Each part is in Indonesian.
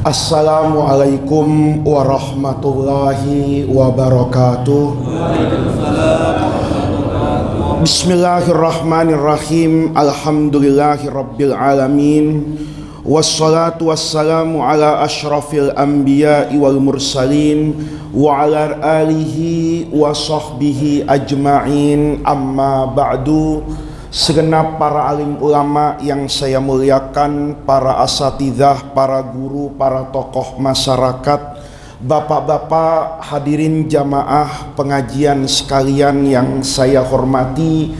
Assalamualaikum warahmatullahi wabarakatuh. Bismillahirrahmanirrahim. Alhamdulillahirabbil alamin. Wassalatu wassalamu ala asyrafil anbiya'i wal mursalin wa ala alihi wa sahbihi ajma'in. Amma ba'du. Segenap para alim ulama yang saya muliakan, para asatidzah, para guru, para tokoh masyarakat, bapak-bapak hadirin jamaah pengajian sekalian yang saya hormati.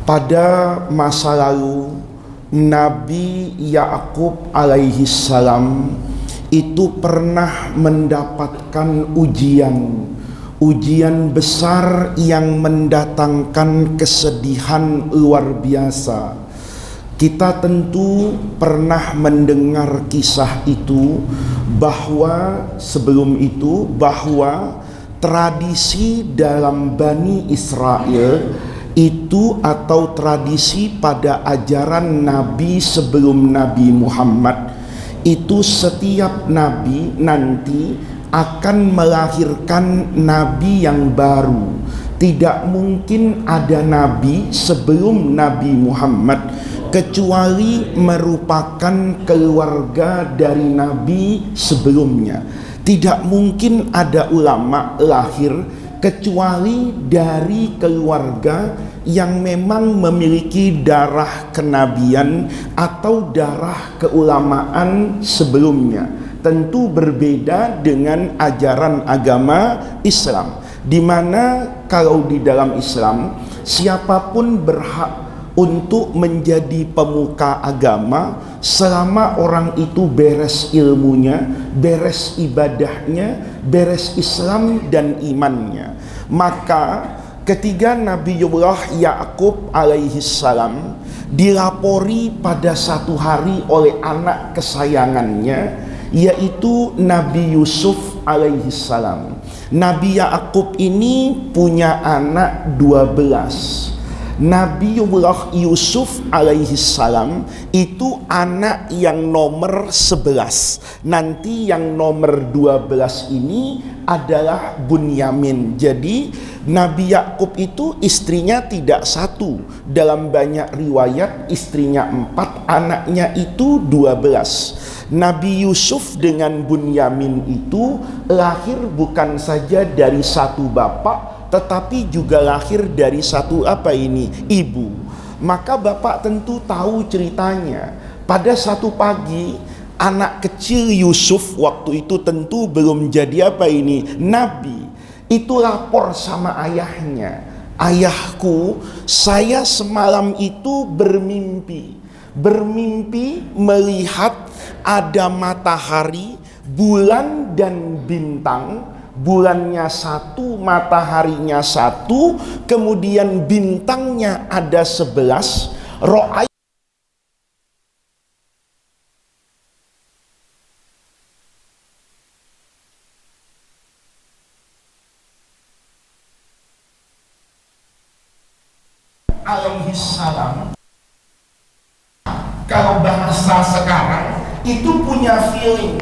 Pada masa lalu Nabi Ya'qub alaihi salam itu pernah mendapatkan ujian besar yang mendatangkan kesedihan luar biasa. Kita tentu pernah mendengar kisah itu, bahwa sebelum itu bahwa tradisi dalam Bani Israel itu, atau tradisi pada ajaran Nabi sebelum Nabi Muhammad itu, setiap Nabi nanti akan melahirkan Nabi yang baru. Tidak mungkin ada Nabi sebelum Nabi Muhammad kecuali merupakan keluarga dari Nabi sebelumnya. Tidak mungkin ada ulama lahir kecuali dari keluarga yang memang memiliki darah kenabian atau darah keulamaan sebelumnya. Tentu berbeda dengan ajaran agama Islam, di mana kalau di dalam Islam siapapun berhak untuk menjadi pemuka agama selama orang itu beres ilmunya, beres ibadahnya, beres Islam dan imannya. Maka ketika Nabiullah Ya'qub alaihi salam dilapori pada satu hari oleh anak kesayangannya, yaitu Nabi Yusuf alaihi salam. Nabi Ya'qub ini punya anak 12. Nabiullah Yusuf alaihi salam itu anak yang nomor 11. Nanti yang nomor 12 ini adalah Bunyamin. Jadi Nabi Ya'qub itu istrinya tidak satu. Dalam banyak riwayat istrinya 4, anaknya itu 12. Nabi Yusuf dengan Bunyamin itu lahir bukan saja dari satu bapak, tetapi juga lahir dari satu ibu. Maka bapak tentu tahu ceritanya. Pada satu pagi, anak kecil Yusuf waktu itu tentu belum jadi nabi. Itu lapor sama ayahnya, "Ayahku, saya semalam itu bermimpi melihat ada matahari, bulan dan bintang. Bulannya satu, mataharinya satu, kemudian bintangnya ada 11. Ro'ay alaihi salam." Kalau bahasa sekarang itu punya feeling.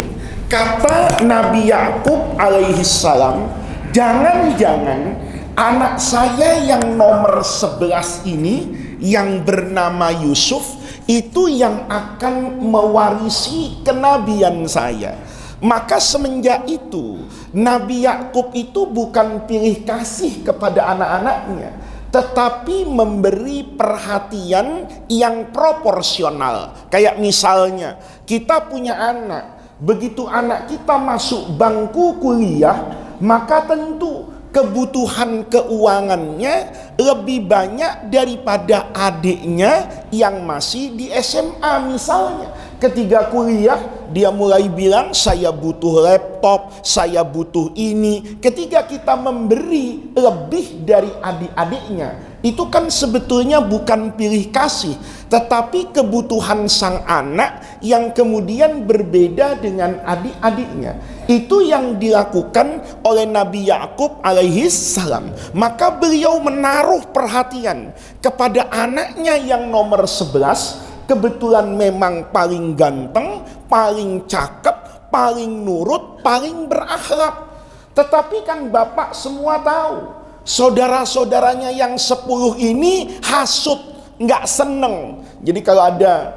Kata Nabi Ya'qub alaihi salam, jangan-jangan anak saya yang nomor 11 ini yang bernama Yusuf itu yang akan mewarisi kenabian saya. Maka semenjak itu Nabi Ya'qub itu bukan pilih kasih kepada anak-anaknya, tetapi memberi perhatian yang proporsional. Kayak misalnya kita punya anak, begitu anak kita masuk bangku kuliah, maka tentu kebutuhan keuangannya lebih banyak daripada adiknya yang masih di SMA misalnya. Ketika kuliah dia mulai bilang, saya butuh laptop, saya butuh ini. Ketika kita memberi lebih dari adik-adiknya, itu kan sebetulnya bukan pilih kasih, tetapi kebutuhan sang anak yang kemudian berbeda dengan adik-adiknya. Itu yang dilakukan oleh Nabi Ya'qub alaihi salam. Maka beliau menaruh perhatian kepada anaknya yang nomor 11. Kebetulan memang paling ganteng, paling cakep, paling nurut, paling berakhlak. Tetapi kan bapak semua tahu, saudara-saudaranya yang 10 ini hasut, nggak seneng. Jadi kalau ada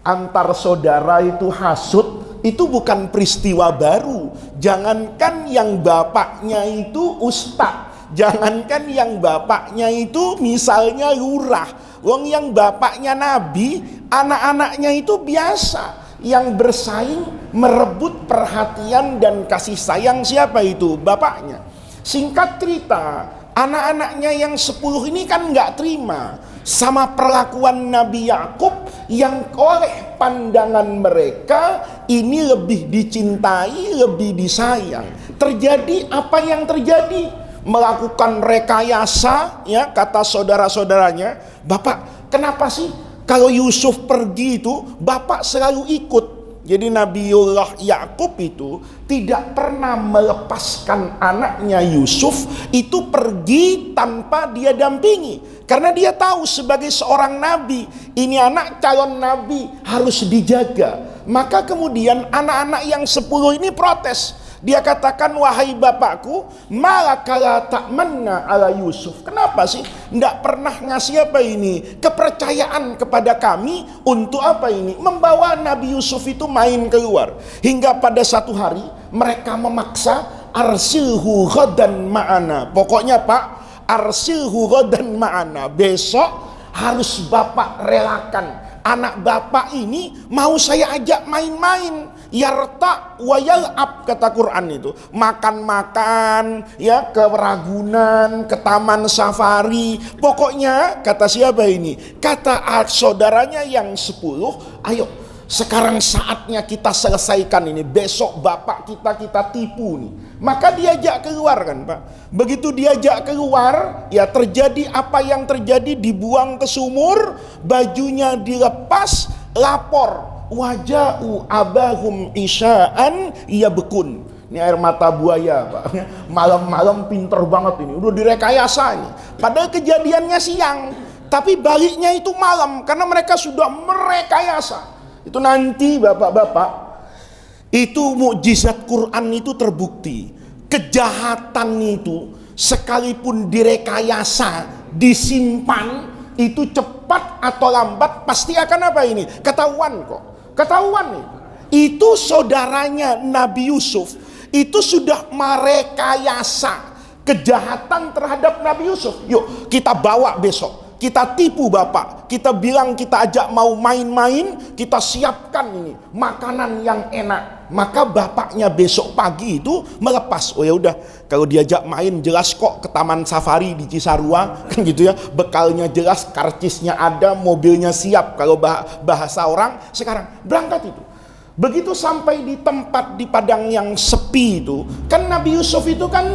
antar saudara itu hasut, itu bukan peristiwa baru. Jangankan yang bapaknya itu ustadz, jangankan yang bapaknya itu misalnya lurah, wong yang bapaknya nabi, anak-anaknya itu biasa. Yang bersaing merebut perhatian dan kasih sayang siapa itu? Bapaknya. Singkat cerita, anak-anaknya yang 10 ini kan nggak terima sama perlakuan Nabi Yakub yang oleh pandangan mereka ini lebih dicintai, lebih disayang. Terjadi apa yang terjadi? Melakukan rekayasa, ya, kata saudara-saudaranya, "Bapak, kenapa sih kalau Yusuf pergi itu bapak selalu ikut?" Jadi Nabiullah Yakub itu tidak pernah melepaskan anaknya Yusuf itu pergi tanpa dia dampingi. Karena dia tahu sebagai seorang nabi, ini anak calon nabi harus dijaga. Maka kemudian anak-anak yang 10 ini protes. Dia katakan, "Wahai bapakku, malakala ta'manna ala Yusuf." Kenapa sih tidak pernah ngasih apa ini kepercayaan kepada kami untuk apa ini membawa Nabi Yusuf itu main keluar. Hingga pada satu hari mereka memaksa, "Arsilhu ghadan ma'ana." Pokoknya Pak, arsilhu ghadan ma'ana, besok harus bapak relakan anak bapak ini mau saya ajak main-main, yarta wa yal'ab, kata Quran itu. Makan-makan, ya, ke Ragunan, ke taman safari. Pokoknya kata siapa ini? Kata saudaranya yang 10, "Ayo, sekarang saatnya kita selesaikan ini. Besok bapak kita tipu nih." Maka diajak keluar kan Pak. Begitu diajak keluar, ya terjadi apa yang terjadi, dibuang ke sumur, bajunya dilepas, lapor. Waja'u abahum isya'an yabkun. Ini air mata buaya Pak. Malam-malam pinter banget ini, udah direkayasa ini. Padahal kejadiannya siang, tapi baliknya itu malam karena mereka sudah merekayasa. Itu nanti bapak-bapak, itu mukjizat Quran itu terbukti. Kejahatan itu sekalipun direkayasa, disimpan, itu cepat atau lambat pasti akan apa ini? Ketahuan kok. Ketahuan itu. Itu saudaranya Nabi Yusuf itu sudah merekayasa kejahatan terhadap Nabi Yusuf. Yuk kita bawa besok, kita tipu bapak, kita bilang kita ajak mau main-main, kita siapkan ini makanan yang enak. Maka bapaknya besok pagi itu melepas. Oh ya udah, kalau diajak main jelas kok ke taman safari di Cisarua kan gitu ya, bekalnya jelas, karcisnya ada, mobilnya siap. Kalau bahasa orang sekarang berangkat itu. Begitu sampai di tempat di padang yang sepi itu, kan Nabi Yusuf itu kan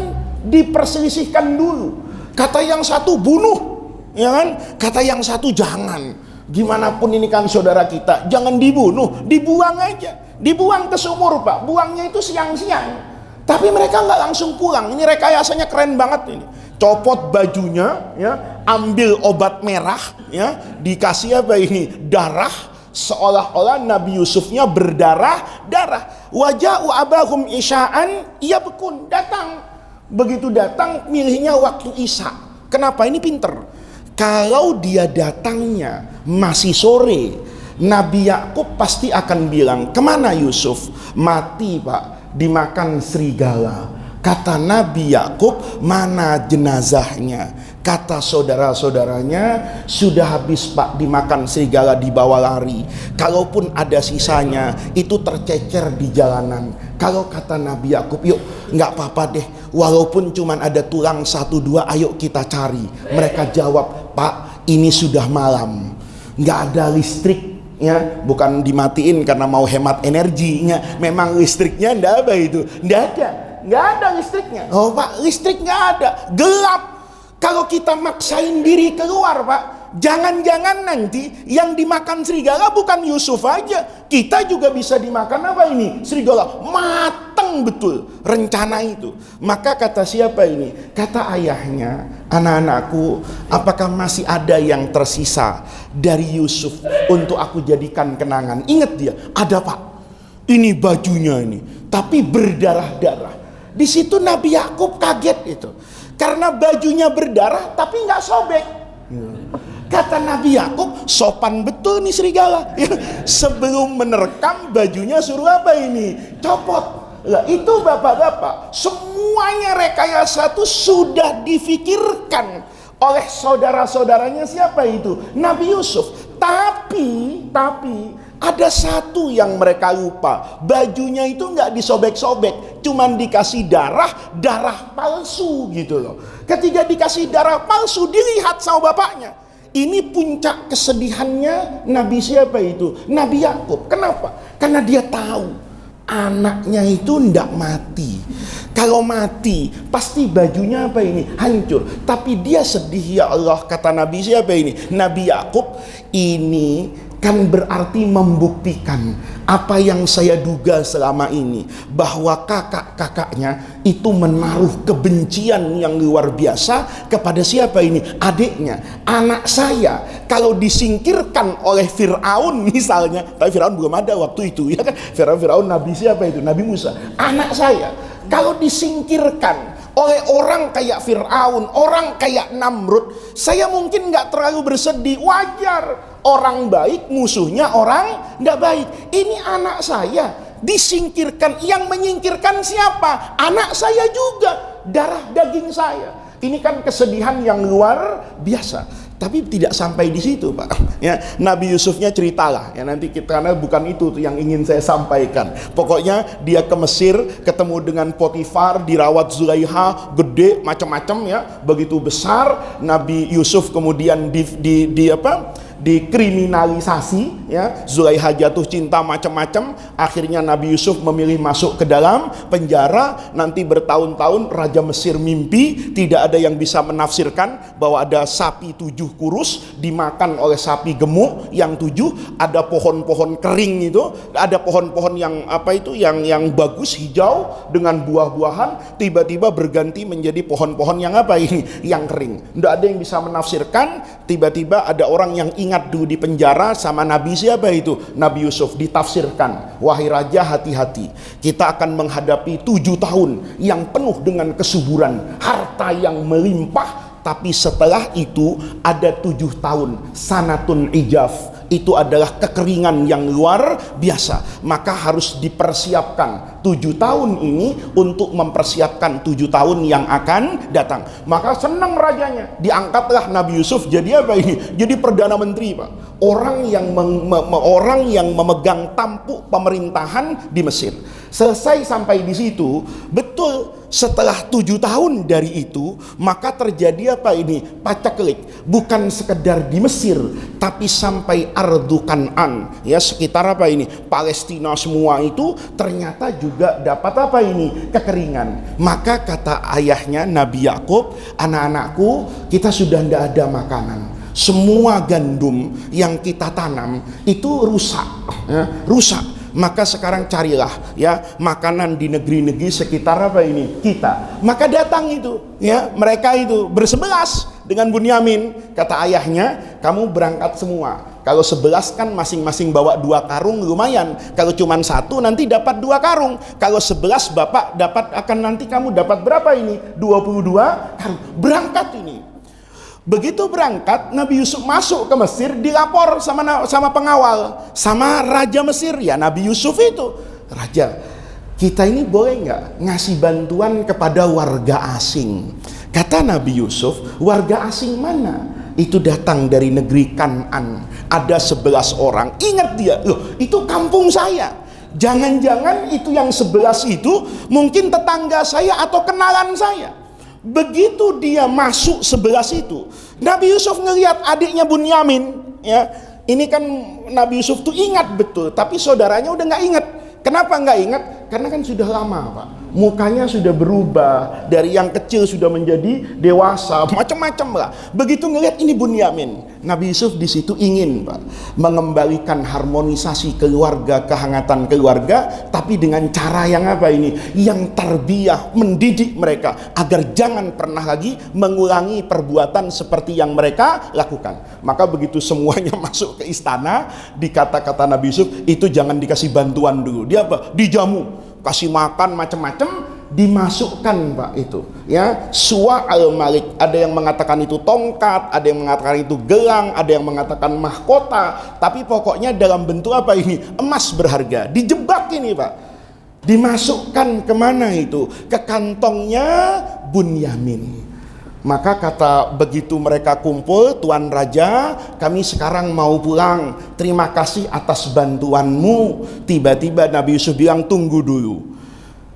diperselisihkan dulu. Kata yang satu bunuh, ya kan? Kata yang satu jangan. Gimana pun ini kan saudara kita, jangan dibunuh, dibuang aja. Dibuang ke sumur Pak, buangnya itu siang-siang. Tapi mereka nggak langsung pulang. Ini rekayasanya keren banget ini. Copot bajunya, ya, ambil obat merah, ya, dikasih apa ini? Darah, seolah-olah Nabi Yusufnya berdarah-darah. Waja'u abahum isya'an yabkun, datang. Begitu datang, milihnya waktu Isya. Kenapa? Ini pinter. Kalau dia datangnya masih sore, Nabi Yakub pasti akan bilang, "Kemana Yusuf?" "Mati Pak, dimakan serigala." Kata Nabi Yakub, "Mana jenazahnya?" Kata saudara-saudaranya, "Sudah habis Pak, dimakan serigala, dibawa lari. Kalaupun ada sisanya, itu tercecer di jalanan." Kalau kata Nabi Yakub, "Yuk, nggak apa-apa deh, walaupun cuman ada tulang 1-2, ayo kita cari." Mereka jawab, "Pak, ini sudah malam, nggak ada listrik." Ya, bukan dimatiin karena mau hemat energinya. Memang listriknya ndak apa itu, nggak ada listriknya. Oh Pak, listrik nggak ada, gelap. Kalau kita maksain diri keluar Pak, jangan-jangan nanti yang dimakan serigala bukan Yusuf aja, kita juga bisa dimakan apa ini? Serigala. Mateng betul rencana itu. Maka kata siapa ini? Kata ayahnya, "Anak-anakku, apakah masih ada yang tersisa dari Yusuf untuk aku jadikan kenangan?" Ingat dia, "Ada Pak, ini bajunya ini, tapi berdarah-darah. Di situ Nabi Yakub kaget itu, karena bajunya berdarah tapi nggak sobek. Kata Nabi Yakub, sopan betul nih serigala. Sebelum menerkam bajunya suruh apa ini? Copot. Lah itu bapak-bapak, semuanya rekayasa itu sudah difikirkan oleh saudara-saudaranya. Siapa itu? Nabi Yusuf. Tapi ada satu yang mereka lupa. Bajunya itu nggak disobek-sobek, cuman dikasih darah palsu gitu loh. Ketika dikasih darah palsu, dilihat sama bapaknya. Ini puncak kesedihannya Nabi siapa itu? Nabi Yakub. Kenapa? Karena dia tahu anaknya itu ndak mati. Kalau mati pasti bajunya apa ini? Hancur. Tapi dia sedih, ya Allah, kata Nabi siapa ini? Nabi Yakub. Ini kan berarti membuktikan apa yang saya duga selama ini, bahwa kakak-kakaknya itu menaruh kebencian yang luar biasa kepada siapa ini? Adiknya. Anak saya kalau disingkirkan oleh Fir'aun misalnya, tapi Fir'aun belum ada waktu itu ya kan. Fir'aun Nabi siapa itu? Nabi Musa. Anak saya kalau disingkirkan oleh orang kayak Fir'aun, orang kayak Namrud, saya mungkin nggak terlalu bersedih. Wajar, orang baik musuhnya orang nggak baik. Ini anak saya disingkirkan. Yang menyingkirkan siapa? Anak saya juga, darah daging saya. Ini kan kesedihan yang luar biasa. Tapi tidak sampai di situ, Pak. Ya, Nabi Yusufnya ceritalah. Ya nanti kita, karena bukan itu yang ingin saya sampaikan. Pokoknya dia ke Mesir, ketemu dengan Potifar, dirawat Zulaiha, gede macam-macam ya, begitu besar. Nabi Yusuf kemudian dikriminalisasi ya, Zulaiha jatuh cinta macam-macam. Akhirnya Nabi Yusuf memilih masuk ke dalam penjara. Nanti bertahun-tahun Raja Mesir mimpi, tidak ada yang bisa menafsirkan bahwa ada sapi 7 kurus dimakan oleh sapi gemuk yang 7. Ada pohon-pohon kering itu, ada pohon-pohon yang apa itu, yang bagus hijau dengan buah-buahan, tiba-tiba berganti menjadi pohon-pohon yang apa ini, yang kering. Tidak ada yang bisa menafsirkan. Tiba-tiba ada orang yang ingat dulu di penjara sama Nabi siapa itu? Nabi Yusuf. Ditafsirkan, wahai raja, hati-hati, kita akan menghadapi 7 tahun yang penuh dengan kesuburan, harta yang melimpah. Tapi setelah itu ada 7 tahun sanatun ijaf, itu adalah kekeringan yang luar biasa. Maka harus dipersiapkan 7 tahun ini untuk mempersiapkan 7 tahun yang akan datang. Maka senang rajanya, diangkatlah Nabi Yusuf jadi apa ini? Jadi Perdana Menteri, Pak. Orang yang memegang tampuk pemerintahan di Mesir. Selesai sampai di situ, betul. Setelah 7 tahun dari itu, maka terjadi apa ini? Pacaklik. Bukan sekedar di Mesir, tapi sampai Ardu Kan'an, ya sekitar apa ini? Palestina semua itu ternyata juga dapat apa ini? Kekeringan. Maka kata ayahnya Nabi Yakub, anak-anakku, kita sudah tidak ada makanan. Semua gandum yang kita tanam itu rusak, ya, rusak. Maka sekarang carilah ya makanan di negeri-negeri sekitar apa ini kita. Maka datang itu ya, mereka itu bersebelas dengan Bunyamin. Kata ayahnya, kamu berangkat semua. Kalau 11 kan masing-masing bawa 2 karung lumayan. Kalau cuma 1 nanti dapat 2 karung. Kalau 11 bapak dapat, akan nanti kamu dapat berapa ini? 22 karung. Berangkat ini. Begitu berangkat, Nabi Yusuf masuk ke Mesir, dilapor sama pengawal, sama Raja Mesir. Ya Nabi Yusuf itu, Raja, kita ini boleh nggak ngasih bantuan kepada warga asing? Kata Nabi Yusuf, warga asing mana? Itu datang dari negeri Kan'an, ada 11 orang. Ingat dia, loh itu kampung saya. Jangan-jangan itu yang 11 itu mungkin tetangga saya atau kenalan saya. Begitu dia masuk 11 itu, Nabi Yusuf ngelihat adiknya Bunyamin, ya. Ini kan Nabi Yusuf tuh ingat betul, tapi saudaranya udah nggak ingat. Kenapa nggak ingat? Karena kan sudah lama, Pak. mukanya sudah berubah, dari yang kecil sudah menjadi dewasa, macam-macam lah. Begitu ngelihat ini Bunyamin, Nabi Yusuf di situ ingin, Pak, mengembalikan harmonisasi keluarga, kehangatan keluarga, tapi dengan cara yang apa ini? Yang tarbiyah, mendidik mereka agar jangan pernah lagi mengulangi perbuatan seperti yang mereka lakukan. Maka begitu semuanya masuk ke istana, di kata-kata Nabi Yusuf, itu jangan dikasih bantuan dulu. Dia apa? Dijamu, kasih makan macam-macam, dimasukkan, Pak, itu ya, suwa al-malik. Ada yang mengatakan itu tongkat, ada yang mengatakan itu gelang, ada yang mengatakan mahkota, tapi pokoknya dalam bentuk apa ini? Emas berharga. Dijebak ini, Pak, dimasukkan kemana itu? Ke kantongnya Bunyamin. Maka kata begitu mereka kumpul, Tuan Raja, kami sekarang mau pulang, terima kasih atas bantuanmu. Tiba-tiba Nabi Yusuf bilang, tunggu dulu,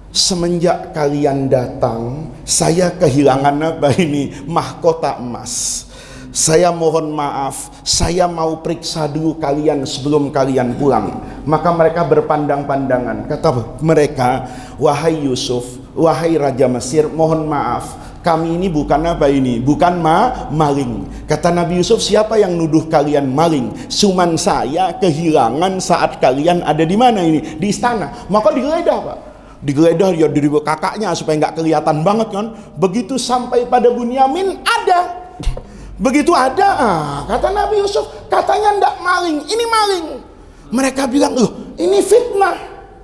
semenjak kalian datang, saya kehilangan apa ini? Mahkota emas. Saya mohon maaf, saya mau periksa dulu kalian sebelum kalian pulang. Maka mereka berpandang-pandangan. Kata mereka, wahai Yusuf, wahai Raja Mesir, mohon maaf, kami ini bukan apa ini? Bukan maling. Kata Nabi Yusuf, siapa yang nuduh kalian maling? Cuman saya kehilangan saat kalian ada di mana ini? Di istana. Maka digeledah, Pak. Digeledah ya dari kakaknya supaya nggak kelihatan banget kan. Begitu sampai pada Bunyamin, ada. Begitu ada, kata Nabi Yusuf, katanya ndak maling, ini maling. Mereka bilang, loh, ini fitnah.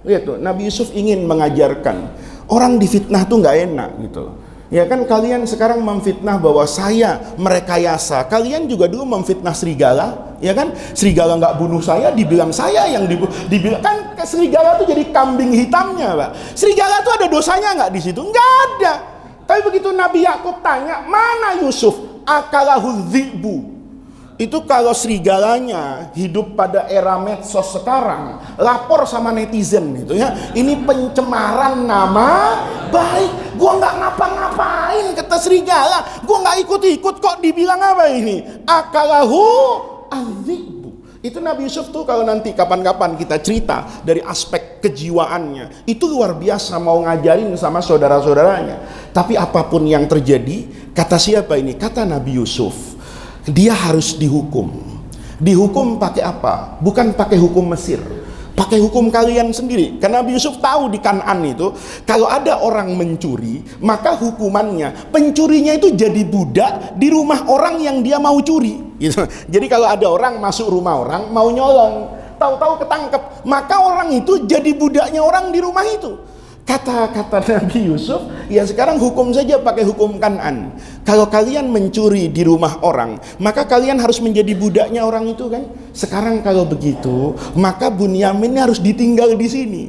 Lihat tuh, Nabi Yusuf ingin mengajarkan orang difitnah tuh nggak enak gitu. Ya kan, kalian sekarang memfitnah bahwa saya merekayasa. Kalian juga dulu memfitnah serigala, ya kan? Serigala nggak bunuh saya, dibilang saya yang dibilang kan serigala itu jadi kambing hitamnya, Pak. Serigala itu ada dosanya nggak di situ? Nggak ada. Tapi begitu Nabi Yakub tanya, mana Yusuf? Akalahu dzi'bu. Itu kalau serigalanya hidup pada era medsos sekarang, lapor sama netizen gitu ya, ini pencemaran nama baik. Gua nggak ngapa-ngapain, kata serigala, gua nggak ikut-ikut kok dibilang apa ini? Akalahu adzi'bu. Itu Nabi Yusuf tuh kalau nanti kapan-kapan kita cerita dari aspek kejiwaannya, itu luar biasa mau ngajarin sama saudara-saudaranya. Tapi apapun yang terjadi, kata siapa ini? Kata Nabi Yusuf, dia harus dihukum. Dihukum pakai apa? Bukan pakai hukum Mesir, pakai hukum kalian sendiri. Karena Nabi Yusuf tahu di Kan'an itu, kalau ada orang mencuri, maka hukumannya pencurinya itu jadi budak di rumah orang yang dia mau curi gitu. Jadi kalau ada orang masuk rumah orang mau nyolong, tahu-tahu ketangkep, maka orang itu jadi budaknya orang di rumah itu. Kata-kata Nabi Yusuf, ya sekarang hukum saja pakai hukum Kan'an. Kalau kalian mencuri di rumah orang, maka kalian harus menjadi budaknya orang itu kan. Sekarang kalau begitu, maka Bunyamin harus ditinggal di sini.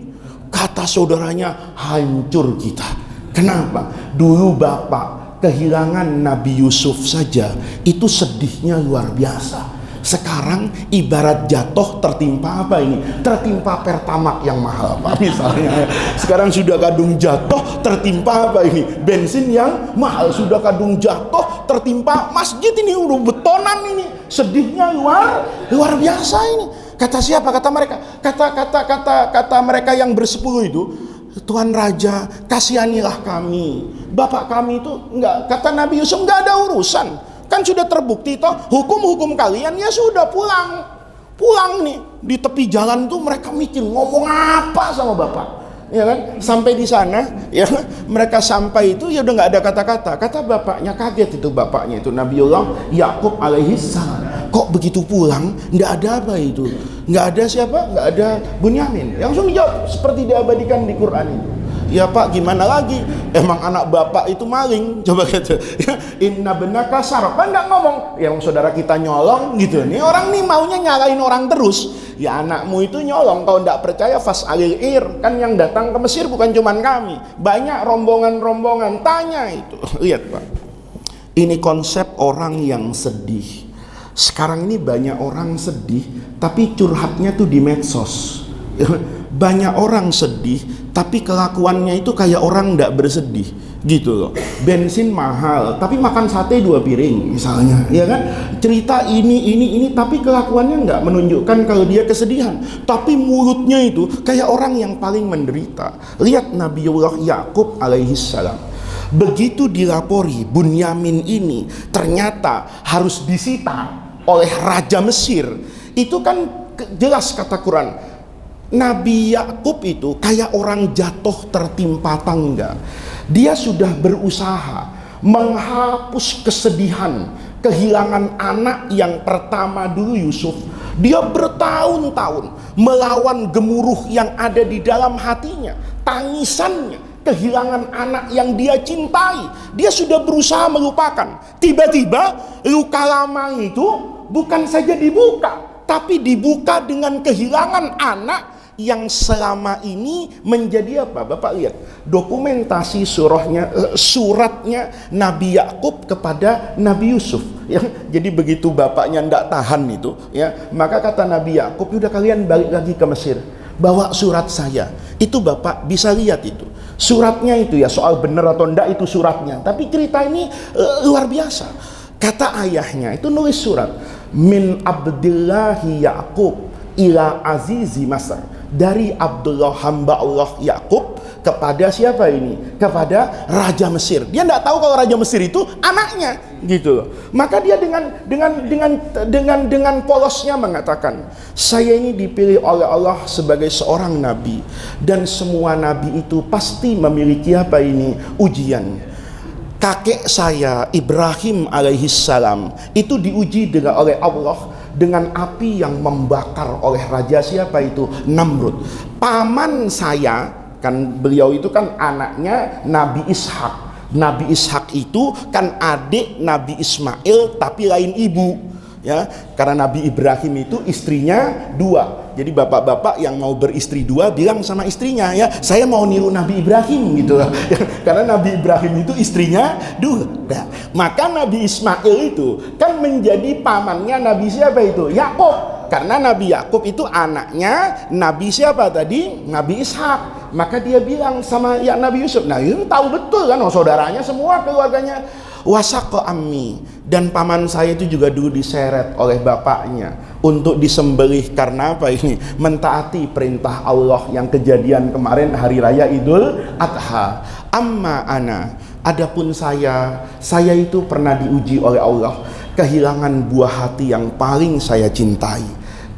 Kata saudaranya, hancur kita. Kenapa? Dulu bapak kehilangan Nabi Yusuf saja, itu sedihnya luar biasa. Sekarang ibarat jatuh tertimpa apa ini? Tertimpa Pertamax yang mahal, Pak, misalnya. Sekarang sudah kadung jatuh tertimpa apa ini? Bensin yang mahal. Sudah kadung jatuh tertimpa masjid ini, udah betonan ini. Sedihnya luar biasa ini. Kata siapa? Kata mereka. Kata mereka yang bersepuluh itu, Tuan Raja, kasihanilah kami. Bapak kami itu enggak, kata Nabi Yusuf, enggak ada urusan. Kan sudah terbukti toh, hukum-hukum kalian ya sudah pulang nih. Di tepi jalan tuh mereka mikir ngomong apa sama bapak, ya kan? Sampai di sana, ya mereka sampai itu ya udah nggak ada kata-kata. Kata bapaknya, kaget itu bapaknya itu Nabiullah Yakub alaihissalam. Kok begitu pulang nggak ada apa itu? Nggak ada siapa? Nggak ada Bunyamin. Langsung dijawab seperti diabadikan di Quran itu. Ya Pak, gimana lagi? Emang anak bapak itu maling. Coba gitu. Inna benaka sarok. Kan nggak ngomong, ya saudara kita nyolong gitu. Nih orang nih maunya nyalain orang terus. Ya anakmu itu nyolong. Kalau nggak percaya fas'alil ir. Kan yang datang ke Mesir bukan cuman kami. Banyak rombongan-rombongan. Tanya itu. Lihat Pak. Ini konsep orang yang sedih. Sekarang ini banyak orang sedih, tapi curhatnya tuh di medsos. Banyak orang sedih tapi kelakuannya itu kayak orang nggak bersedih gitu loh. Bensin mahal tapi makan sate 2 piring misalnya, ya kan? Cerita ini tapi kelakuannya nggak menunjukkan kalau dia kesedihan, tapi mulutnya itu kayak orang yang paling menderita. Lihat Nabiullah Yakub alaihissalam, begitu dilapori Bunyamin ini ternyata harus disita oleh Raja Mesir, itu kan jelas kata Quran, Nabi Yakub itu kayak orang jatuh tertimpa tangga. Dia sudah berusaha menghapus kesedihan kehilangan anak yang pertama dulu, Yusuf. Dia bertahun-tahun melawan gemuruh yang ada di dalam hatinya, tangisannya, kehilangan anak yang dia cintai. Dia sudah berusaha melupakan. Tiba-tiba luka lama itu bukan saja dibuka, tapi dibuka dengan kehilangan anak yang selama ini menjadi apa? Bapak lihat dokumentasi suratnya Nabi Yakub kepada Nabi Yusuf, ya. Jadi begitu bapaknya ndak tahan itu, ya, maka kata Nabi Yakub, udah kalian balik lagi ke Mesir, bawa surat saya. Itu Bapak bisa lihat itu suratnya itu, ya, soal benar atau ndak itu suratnya, tapi cerita ini luar biasa. Kata ayahnya itu nulis surat, min Abdillahi Yakub ila Azizi Masar, dari Abdullah hamba Allah Yakub kepada siapa ini? Kepada Raja Mesir. Dia tidak tahu kalau Raja Mesir itu anaknya, gitu loh. Maka dia dengan polosnya mengatakan, saya ini dipilih oleh Allah sebagai seorang nabi, dan semua nabi itu pasti memiliki apa ini? Ujian. Kakek saya Ibrahim alaihissalam itu diuji oleh Allah dengan api yang membakar oleh raja siapa itu? Namrud. Paman saya, kan beliau itu kan anaknya Nabi Ishak. Nabi Ishak itu kan adik Nabi Ismail tapi lain ibu, ya, karena Nabi Ibrahim itu istrinya 2. Jadi bapak-bapak yang mau beristri 2 bilang sama istrinya, ya, saya mau niru Nabi Ibrahim gitu. Karena Nabi Ibrahim itu istrinya 2. Nah, maka Nabi Ismail itu kan menjadi pamannya Nabi siapa itu? Yakub. Karena Nabi Yakub itu anaknya Nabi siapa tadi? Nabi Ishak. Maka dia bilang sama ya Nabi Yusuf, nah itu tahu betul kan, oh, saudaranya semua, keluarganya. Wasaqo ammi, dan paman saya itu juga dulu diseret oleh bapaknya untuk disembelih karena apa ini? Mentaati perintah Allah yang kejadian kemarin hari raya Idul Adha. Amma ana, adapun saya itu pernah diuji oleh Allah, kehilangan buah hati yang paling saya cintai.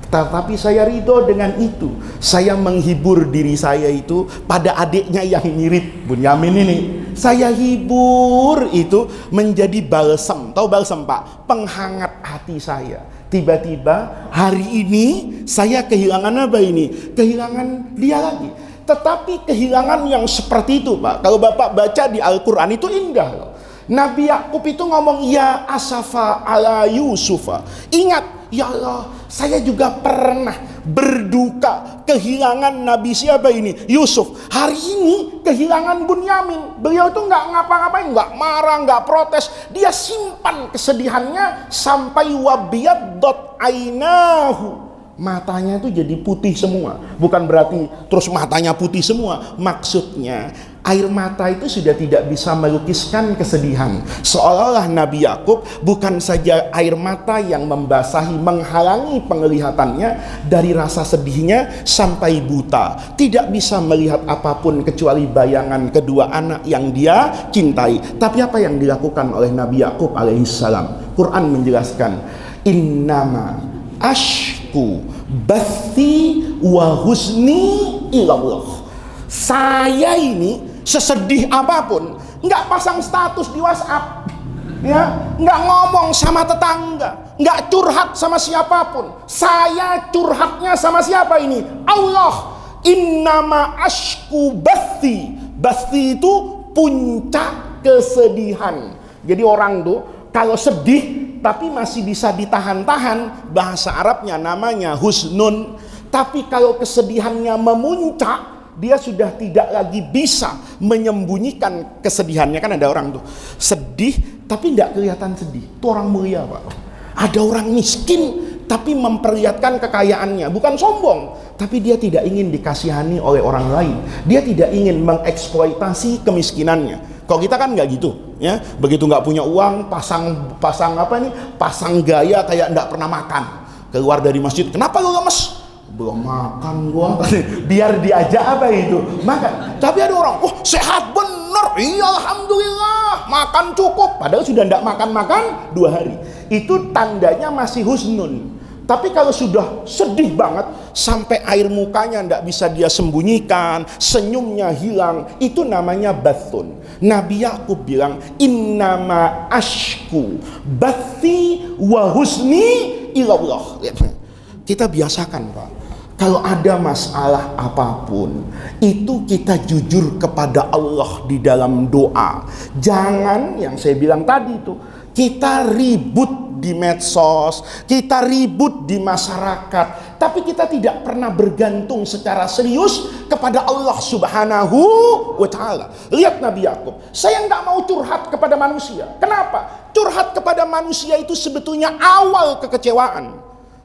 Tetapi saya ridho dengan itu. Saya menghibur diri saya itu pada adiknya yang mirip Bunyamin ini. Saya hibur itu menjadi balsam. Tahu balsam, Pak? Penghangat hati saya. Tiba-tiba hari ini saya kehilangan apa ini? Kehilangan dia lagi. Tetapi kehilangan yang seperti itu, Pak, kalau Bapak baca di Al-Quran itu indah loh. Nabi Yakub itu ngomong, ya asafa ala Yusufa. Ingat, ya Allah, saya juga pernah berduka kehilangan Nabi siapa ini? Yusuf. Hari ini kehilangan Bunyamin. Beliau itu nggak ngapa-ngapain, nggak marah, nggak protes. Dia simpan kesedihannya sampai wabiyaddot ainahu. Matanya itu jadi putih semua. Bukan berarti terus matanya putih semua. Maksudnya air mata itu sudah tidak bisa melukiskan kesedihan. Seolah-olah Nabi Yakub bukan saja air mata yang membasahi, menghalangi penglihatannya dari rasa sedihnya sampai buta. Tidak bisa melihat apapun kecuali bayangan kedua anak yang dia cintai. Tapi apa yang dilakukan oleh Nabi Yakub alaihissalam? Quran menjelaskan, innama ashku bathi wa husni ilallah. Saya ini sesedih apapun nggak pasang status di WhatsApp, ya, nggak ngomong sama tetangga, nggak curhat sama siapapun. Saya curhatnya sama siapa ini? Allah. Innama ashku bathi. Bathi itu puncak kesedihan. Jadi orang tuh kalau sedih tapi masih bisa ditahan-tahan, bahasa Arabnya namanya husnun. Tapi kalau kesedihannya memuncak, dia sudah tidak lagi bisa menyembunyikan kesedihannya. Kan ada orang tuh sedih tapi tidak kelihatan sedih, itu orang mulia, Pak. Ada orang miskin tapi memperlihatkan kekayaannya, bukan sombong, tapi dia tidak ingin dikasihani oleh orang lain. Dia tidak ingin mengeksploitasi kemiskinannya. Kalau kita kan nggak gitu, ya. Begitu nggak punya uang, pasang gaya kayak nggak pernah makan. Keluar dari masjid, kenapa lu lemes? Belum makan gua. Biar diajak apa itu? Makan. Tapi ada orang, wah sehat bener, iya alhamdulillah, makan cukup. Padahal sudah nggak makan 2 hari. Itu tandanya masih husnun. Tapi kalau sudah sedih banget sampai air mukanya tidak bisa dia sembunyikan, senyumnya hilang, itu namanya bathun. Nabi Yakub bilang, innama ashku bathi wa husni ilallah. Kita biasakan, Pak, kalau ada masalah apapun, itu kita jujur kepada Allah di dalam doa. Jangan yang saya bilang tadi itu, kita ribut di medsos, kita ribut di masyarakat, tapi kita tidak pernah bergantung secara serius kepada Allah Subhanahu wa Ta'ala. Lihat Nabi Yakub, saya nggak mau curhat kepada manusia. Kenapa? Curhat kepada manusia itu sebetulnya awal kekecewaan.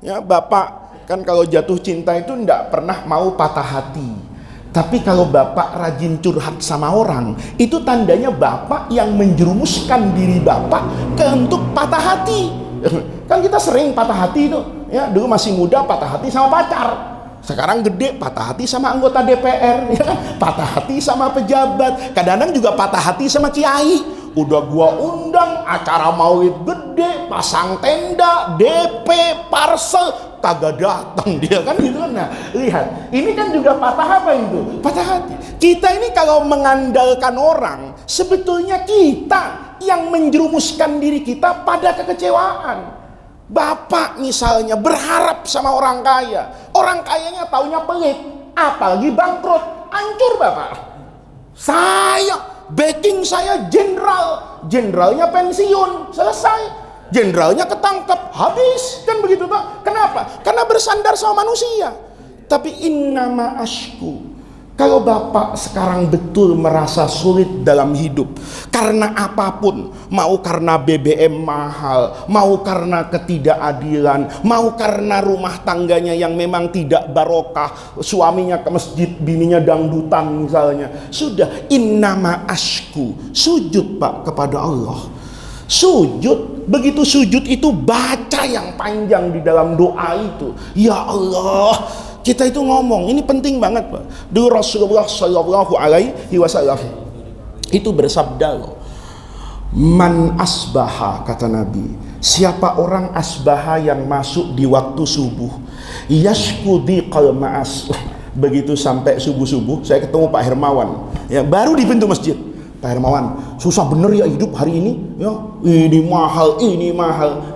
Ya, Bapak kan kalau jatuh cinta itu nggak pernah mau patah hati. Tapi kalau Bapak rajin curhat sama orang, itu tandanya Bapak yang menjerumuskan diri Bapak ke untuk patah hati. Kan kita sering patah hati itu, ya. Dulu masih muda patah hati sama pacar, sekarang gede patah hati sama anggota DPR, ya kan? Patah hati sama pejabat, kadang-kadang juga patah hati sama kiai. Udah gua undang acara maulid gede, pasang tenda, DP, parcel, kagak datang dia, kan gitu kan. Nah, lihat, ini kan juga patah apa itu? Patah hati. Kita ini kalau mengandalkan orang, sebetulnya kita yang menjerumuskan diri kita pada kekecewaan. Bapak misalnya berharap sama orang kaya, orang kayanya taunya pelit, apalagi bangkrut, hancur Bapak. Backing saya jenderalnya pensiun, selesai. Jenderalnya ketangkep, habis, kan begitu Pak. Kenapa? Karena bersandar sama manusia. Tapi innama ashku, kalau Bapak sekarang betul merasa sulit dalam hidup karena apapun, mau karena BBM mahal, mau karena ketidakadilan, mau karena rumah tangganya yang memang tidak barokah, suaminya ke masjid, bininya dangdutan misalnya, sudah, innama ashku, sujud Pak kepada Allah. Sujud, begitu sujud itu baca yang panjang di dalam doa itu. Ya Allah, kita itu ngomong, ini penting banget Pak. Dulu Rasulullah Shallallahu Alaihi Wasallam itu bersabda loh, man asbaha, kata Nabi, siapa orang asbaha yang masuk di waktu subuh, yashkudi qalma'as. Begitu sampai subuh-subuh, saya ketemu Pak Hermawan, ya, baru di pintu masjid. Pak Hermawan, susah bener ya hidup hari ini, ya, ini mahal.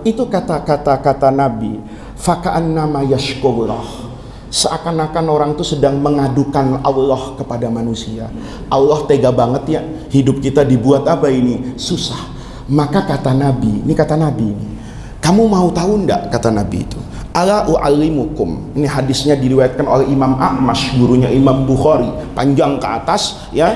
Itu kata Nabi, faka'annama yashkurullah. Seakan-akan orang itu sedang mengadukan Allah kepada manusia. Allah tega banget ya, hidup kita dibuat apa ini? Susah. Maka kata Nabi, ini kata Nabi ini, kamu mau tahu enggak, kata Nabi itu, ala u'allimukum. Ini hadisnya diriwayatkan oleh Imam A'mash, gurunya Imam Bukhari, panjang ke atas, ya.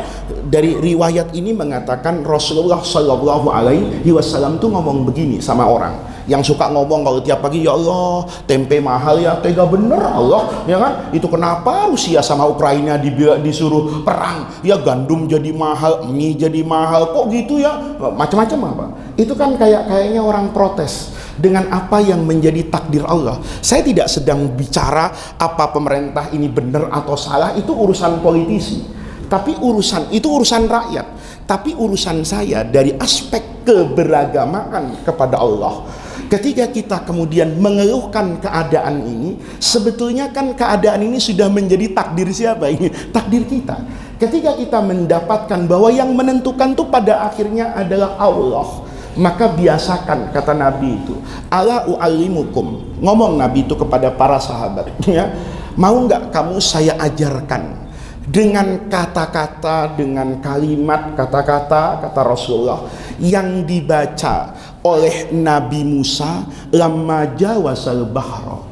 Dari riwayat ini mengatakan Rasulullah Shallallahu Alaihi Wasallam tuh ngomong begini sama orang yang suka ngomong kalau tiap pagi, ya Allah tempe mahal ya, tega bener Allah, ya kan? Itu kenapa Rusia sama Ukraina disuruh perang, ya gandum jadi mahal, mie jadi mahal, kok gitu ya, macam-macam apa? Itu kan kayaknya orang protes dengan apa yang menjadi takdir Allah. Saya tidak sedang bicara apa pemerintah ini benar atau salah, itu urusan politisi. Tapi itu urusan rakyat. Tapi urusan saya dari aspek keberagamaan kepada Allah. Ketika kita kemudian mengeluhkan keadaan ini, sebetulnya kan keadaan ini sudah menjadi takdir siapa ini? Takdir kita. Ketika kita mendapatkan bahwa yang menentukan itu pada akhirnya adalah Allah, maka biasakan, kata Nabi itu, ala u'allimukum, ngomong Nabi itu kepada para sahabat, ya, mau nggak kamu saya ajarkan dengan kata-kata, dengan kalimat, kata Rasulullah yang dibaca oleh Nabi Musa lamma jawasal bahra,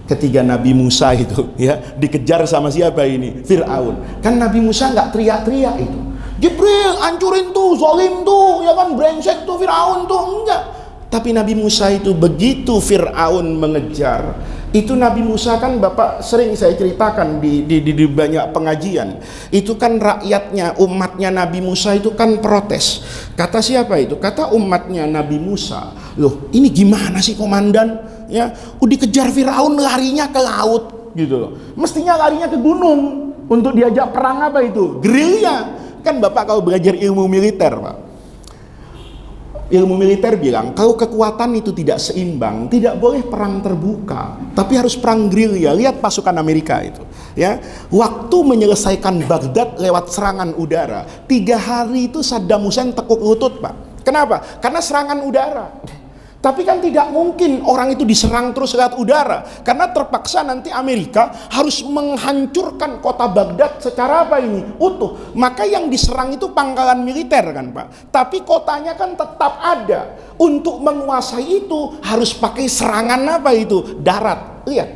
ketika Nabi Musa itu, ya, dikejar sama siapa ini? Fir'aun. Kan Nabi Musa nggak teriak-teriak itu, Jibril hancurin tuh, zalim tuh, ya kan, brengsek tuh Fir'aun tuh, enggak. Tapi Nabi Musa itu begitu Fir'aun mengejar, itu Nabi Musa kan Bapak sering saya ceritakan di banyak pengajian, itu kan rakyatnya, umatnya Nabi Musa itu kan protes. Kata siapa itu? Kata umatnya Nabi Musa, loh ini gimana sih komandan, ya dikejar Fir'aun larinya ke laut gitu loh, mestinya larinya ke gunung untuk diajak perang apa itu? Gerilya. Kan Bapak kalau belajar ilmu militer Pak, ilmu militer bilang kalau kekuatan itu tidak seimbang, tidak boleh perang terbuka, tapi harus perang gerilya. Lihat pasukan Amerika itu, ya, waktu menyelesaikan Baghdad lewat serangan udara, 3 hari itu Saddam Hussein tekuk lutut Pak. Kenapa? Karena serangan udara. Tapi kan tidak mungkin orang itu diserang terus lewat udara, karena terpaksa nanti Amerika harus menghancurkan kota Baghdad secara apa ini? Utuh. Maka yang diserang itu pangkalan militer kan Pak, tapi kotanya kan tetap ada. Untuk menguasai itu harus pakai serangan apa itu? Darat. Lihat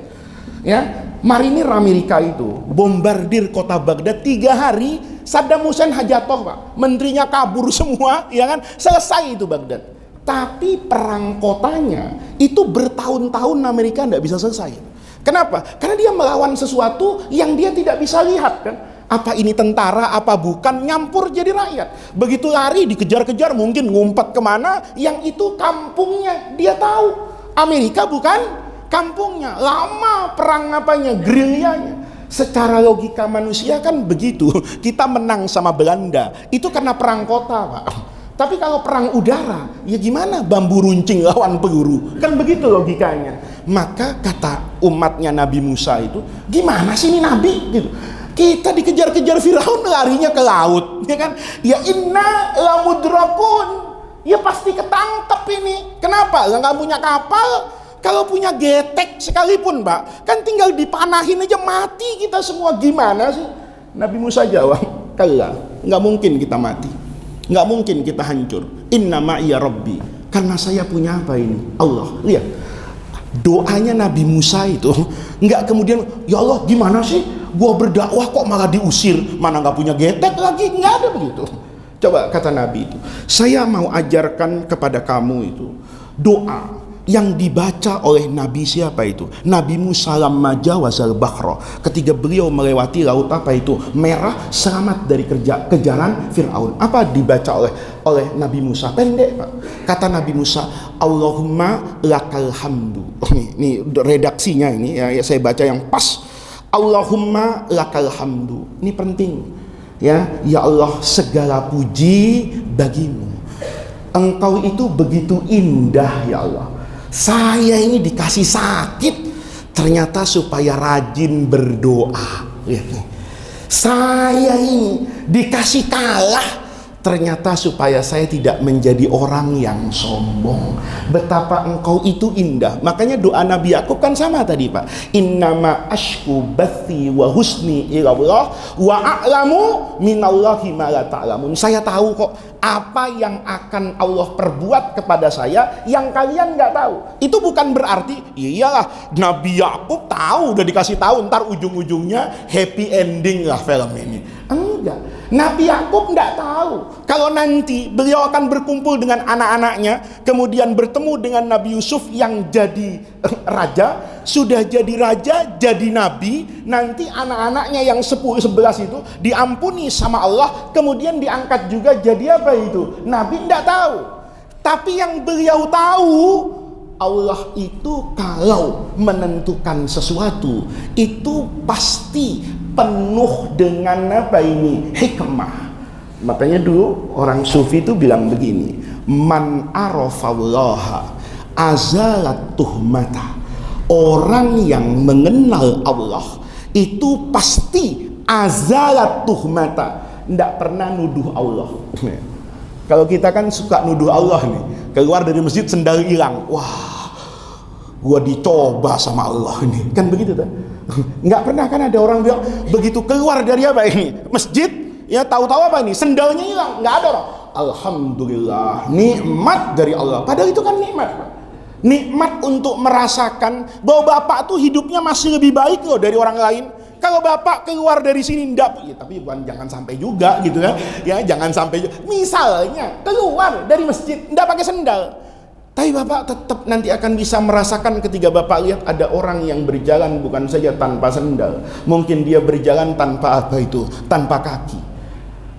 ya, marinir Amerika itu bombardir kota Baghdad 3 hari, Saddam Hussein jatuh Pak, menterinya kabur semua, ya kan, selesai itu Baghdad. Tapi perang kotanya itu bertahun-tahun Amerika tidak bisa selesai. Kenapa? Karena dia melawan sesuatu yang dia tidak bisa lihat kan. Apa ini tentara, apa bukan, nyampur jadi rakyat. Begitu lari dikejar-kejar, mungkin ngumpet kemana, yang itu kampungnya dia tahu. Amerika bukan kampungnya. Lama perang apanya, gerilyanya. Secara logika manusia kan begitu. Kita menang sama Belanda itu karena perang kota Pak. Tapi kalau perang udara, ya gimana bambu runcing lawan peluru? Kan begitu logikanya. Maka kata umatnya Nabi Musa itu, gimana sih ini Nabi? Gitu. Kita dikejar-kejar Firaun larinya ke laut, ya kan? Ya inna lamudrakun. Ya pasti ketangkep ini. Kenapa? Nggak punya kapal. Kalau punya getek sekalipun Pak, kan tinggal dipanahin aja mati kita semua. Gimana sih? Nabi Musa jawab, kalla, nggak mungkin kita mati. Nggak mungkin kita hancur. Inna ma'iya Rabbi, karena saya punya apa ini? Allah. Lihat doanya Nabi Musa itu nggak kemudian, ya Allah gimana sih gua berdakwah kok malah diusir, mana nggak punya getek lagi, nggak ada begitu. Coba kata Nabi itu, saya mau ajarkan kepada kamu itu doa yang dibaca oleh Nabi siapa itu? Nabi Musa lamma jawazal bahra, ketika beliau melewati laut apa itu? Merah, selamat dari kejaran Fir'aun. Apa dibaca oleh Nabi Musa? Pendek Pak. Kata Nabi Musa, Allahumma lakal hamdu. Ini redaksinya ini ya, saya baca yang pas. Allahumma lakal hamdu. Ini penting. Ya Allah, segala puji bagimu. Engkau itu begitu indah ya Allah. Saya ini dikasih sakit ternyata supaya rajin berdoa. Saya ini dikasih kalah ternyata supaya saya tidak menjadi orang yang sombong. Betapa engkau itu indah. Makanya doa Nabi Yakub kan sama tadi Pak. Innama ashku bathi wa husni ilallah wa a'lamu minallahi ma la ta'lamun. Saya tahu kok apa yang akan Allah perbuat kepada saya yang kalian nggak tahu. Itu bukan berarti iyalah Nabi Yakub tahu, udah dikasih tahu, ntar ujung-ujungnya happy ending lah film ini. Enggak. Nabi Yakub nggak tahu kalau nanti beliau akan berkumpul dengan anak-anaknya, kemudian bertemu dengan Nabi Yusuf yang jadi raja, sudah jadi raja, jadi nabi, nanti anak-anaknya yang 10-11 itu diampuni sama Allah, kemudian diangkat juga jadi apa itu? Nabi nggak tahu. Tapi yang beliau tahu, Allah itu kalau menentukan sesuatu itu pasti penuh dengan apa ini? Hikmah. Makanya dulu orang sufi itu bilang begini, man arafallaha azalat tuhmata. Orang yang mengenal Allah itu pasti azalat tuhmata, tidak pernah nuduh Allah. Kalau kita kan suka nuduh Allah nih, keluar dari masjid sendal hilang, wah gua dicoba sama Allah ini, kan begitu kan? Nggak pernah kan ada orang bilang begitu keluar dari apa ini masjid, ya tahu-tahu apa ini sendalnya hilang, nggak ada orang. Alhamdulillah, nikmat dari Allah. Padahal itu kan nikmat, Pak. Nikmat untuk merasakan bahwa bapak tuh hidupnya masih lebih baik loh dari orang lain. Kalau bapak keluar dari sini ndak, ya, tapi bukan jangan sampai juga gitu kan? Ya jangan sampai. Misalnya keluar dari masjid ndak pakai sendal, Tapi Bapak tetap nanti akan bisa merasakan ketika Bapak lihat ada orang yang berjalan bukan saja tanpa sendal, mungkin dia berjalan tanpa apa itu, tanpa kaki.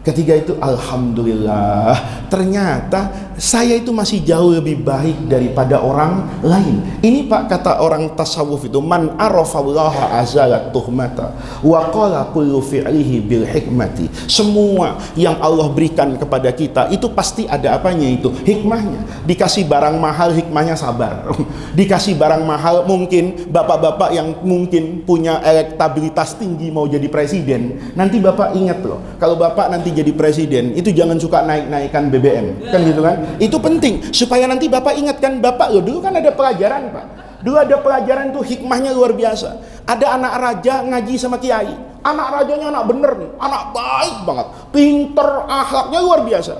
Ketika itu alhamdulillah, ternyata saya itu masih jauh lebih baik daripada orang lain. Ini Pak, kata orang tasawuf itu, man arafallaha azalat tuhmata wa qala kullu fi'lihi bil hikmati. Semua yang Allah berikan kepada kita itu pasti ada apanya itu, hikmahnya. Dikasih barang mahal, hikmahnya sabar. Dikasih barang mahal, mungkin bapak-bapak yang mungkin punya elektabilitas tinggi mau jadi presiden, nanti Bapak ingat loh, kalau Bapak nanti jadi presiden itu jangan suka naik-naikan BBM, kan gitu kan. Itu penting supaya nanti Bapak ingatkan, Bapak loh dulu kan ada pelajaran Pak, dulu ada pelajaran tuh, hikmahnya luar biasa. Ada anak raja ngaji sama kiai, anak rajanya anak bener nih, anak baik banget, pinter, akhlaknya luar biasa.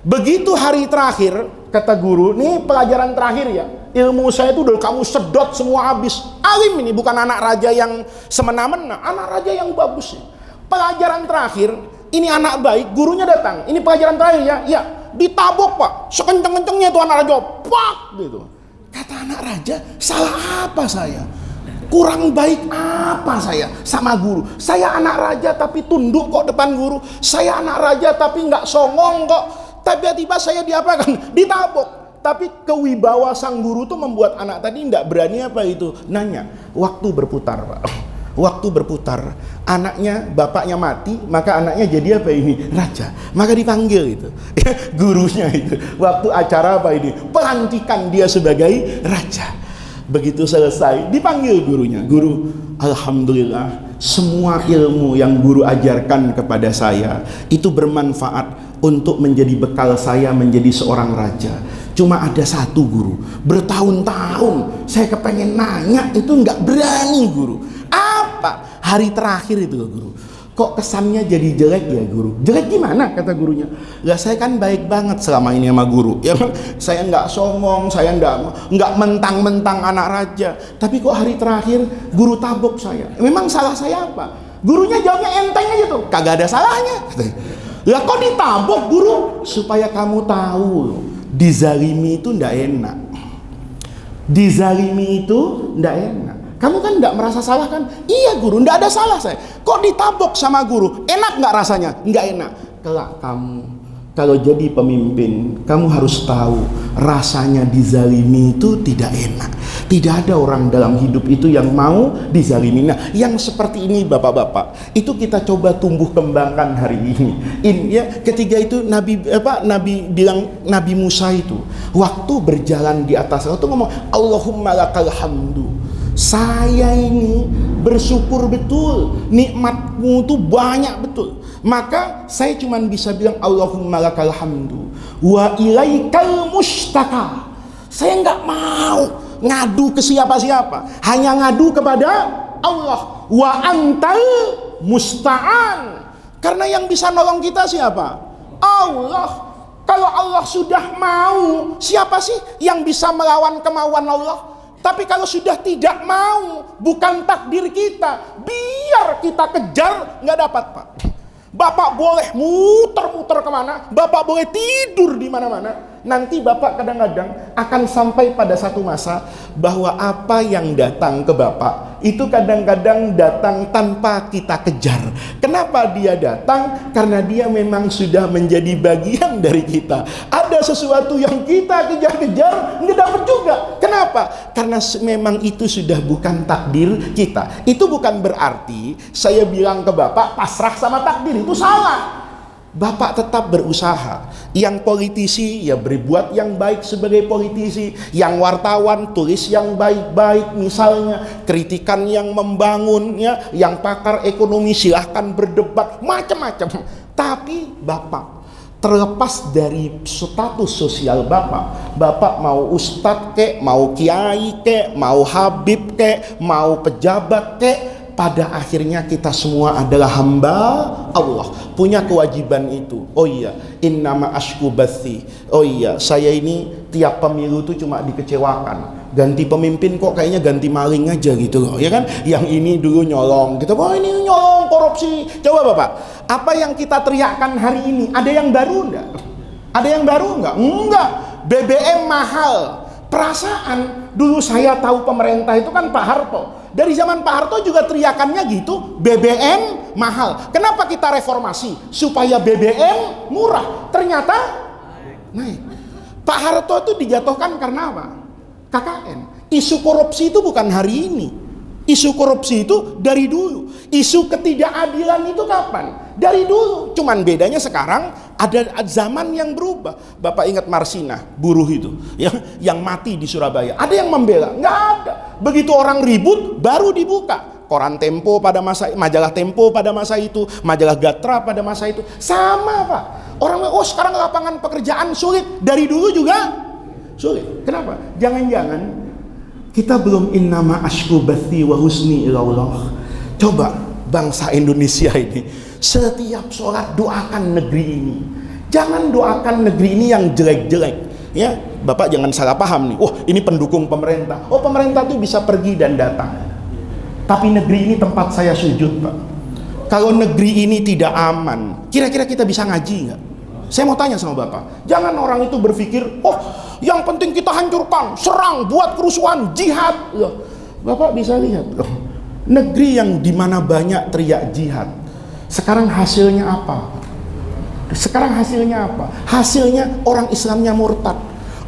Begitu hari terakhir, kata guru, nih pelajaran terakhir ya, ilmu saya itu udah kamu sedot semua habis. Alim ini bukan anak raja yang semena-mena, anak raja yang bagus ya. Pelajaran terakhir, ini anak baik, gurunya datang, ini pelajaran terakhir ya, ya, ditabok Pak, sekenceng-kencengnya itu anak raja, pak, gitu. Kata anak raja, salah apa saya? Kurang baik apa saya sama guru? Saya anak raja tapi tunduk kok depan guru. Saya anak raja tapi nggak songong kok. Tiba-tiba saya diapakan? Ditabok. Tapi kewibawa sang guru tuh membuat anak tadi nggak berani apa itu nanya. Waktu berputar Pak. Waktu berputar, anaknya, bapaknya mati, maka anaknya jadi apa ini? Raja. Maka dipanggil itu gurunya itu. Waktu acara apa ini? Pelantikan dia sebagai raja. Begitu selesai, dipanggil gurunya. Guru, alhamdulillah, semua ilmu yang guru ajarkan kepada saya itu bermanfaat untuk menjadi bekal saya menjadi seorang raja. Cuma ada satu guru, bertahun-tahun saya kepengen nanya itu nggak berani guru. Apa? Hari terakhir itu loh guru. Kok kesannya jadi jelek ya guru? Jelek gimana? Kata gurunya. Lah saya kan baik banget selama ini sama guru. Ya kan? Saya nggak songong, saya nggak mentang-mentang anak raja. Tapi kok hari terakhir guru tabok saya. Memang salah saya apa? Gurunya jawabnya enteng aja tuh. Kagak ada salahnya. Lah kok ditabok guru? Supaya kamu tahu loh. Dizalimi itu ndak enak. Dizalimi itu ndak enak. Kamu kan ndak merasa salah kan? Iya guru, ndak ada salah saya. Kok ditabok sama guru? Enak nggak rasanya? Nggak enak. Kelak kamu kalau jadi pemimpin, kamu harus tahu rasanya dizalimi itu tidak enak. Tidak ada orang dalam hidup itu yang mau dizalimi. Nah, yang seperti ini bapak-bapak, itu kita coba tumbuh kembangkan hari ini. Ya, ketiga itu Nabi bilang Nabi Musa itu waktu berjalan di atas laut itu ngomong, Allahumma lakal hamdu. Saya ini bersyukur betul, nikmatmu itu banyak betul. Maka saya cuma bisa bilang Allahumma lakal hamdu wa ilaikal mustaka. Saya nggak mau ngadu ke siapa-siapa, hanya ngadu kepada Allah. Wa antal musta'an. Karena yang bisa nolong kita siapa? Allah. Kalau Allah sudah mau, siapa sih yang bisa melawan kemauan Allah? Tapi kalau sudah tidak mau, bukan takdir kita, biar kita kejar, nggak dapat Pak. Bapak boleh muter-muter kemana, Bapak boleh tidur di mana-mana. Nanti Bapak kadang-kadang akan sampai pada satu masa bahwa apa yang datang ke Bapak itu kadang-kadang datang tanpa kita kejar. Kenapa dia datang? Karena dia memang sudah menjadi bagian dari kita. Ada sesuatu yang kita kejar-kejar, nggak dapat juga. Kenapa? Karena memang itu sudah bukan takdir kita. Itu bukan berarti saya bilang ke Bapak pasrah sama takdir, itu salah. Bapak tetap berusaha. Yang politisi ya berbuat yang baik sebagai politisi. Yang wartawan tulis yang baik-baik misalnya. Kritikan yang membangun ya. Yang pakar ekonomi silahkan berdebat macam-macam. Tapi Bapak terlepas dari status sosial Bapak, Bapak mau ustadz kek, mau kiai kek, mau habib kek, mau pejabat kek, pada akhirnya kita semua adalah hamba Allah, punya kewajiban itu. Oh iya, innama ashku bathi. Oh iya, saya ini tiap pemilu itu cuma dikecewakan. Ganti pemimpin kok kayaknya ganti maling aja gitu loh, ya kan? Yang ini dulu nyolong, kita oh ini nyolong, korupsi. Coba Bapak, apa yang kita teriakkan hari ini, ada yang baru enggak? Ada yang baru enggak? Enggak. BBM mahal. Perasaan dulu saya tahu pemerintah itu kan Pak Harto. Dari zaman Pak Harto juga teriakannya gitu, BBM mahal. Kenapa kita reformasi? Supaya BBM murah. Ternyata naik. Pak Harto itu dijatuhkan karena apa? KKN. Isu korupsi itu bukan hari ini. Isu korupsi itu dari dulu. Isu ketidakadilan itu kapan? Dari dulu. Cuman bedanya sekarang ada zaman yang berubah. Bapak ingat Marsina, buruh itu yang mati di Surabaya. Ada yang membela? Nggak ada. Begitu orang ribut, baru dibuka. Koran Tempo pada masa, majalah Tempo pada masa itu, majalah Gatra pada masa itu. Sama Pak. Orang, oh sekarang lapangan pekerjaan sulit. Dari dulu juga sulit. Kenapa? Jangan-jangan kita belum innama ashku bathi wa husni ilallah. Coba bangsa Indonesia ini setiap sholat doakan negeri ini. Jangan doakan negeri ini yang jelek-jelek. Ya, Bapak jangan salah paham nih. Wah, ini pendukung pemerintah. Oh, pemerintah tuh bisa pergi dan datang. Tapi negeri ini tempat saya sujud, Pak. Kalau negeri ini tidak aman, kira-kira kita bisa ngaji nggak? Saya mau tanya sama Bapak. Jangan orang itu berpikir, oh, yang penting kita hancurkan, serang, buat kerusuhan, jihad. Loh, Bapak bisa lihat loh, negeri yang dimana banyak teriak jihad, sekarang hasilnya apa? Sekarang hasilnya apa? Hasilnya orang Islamnya murtad.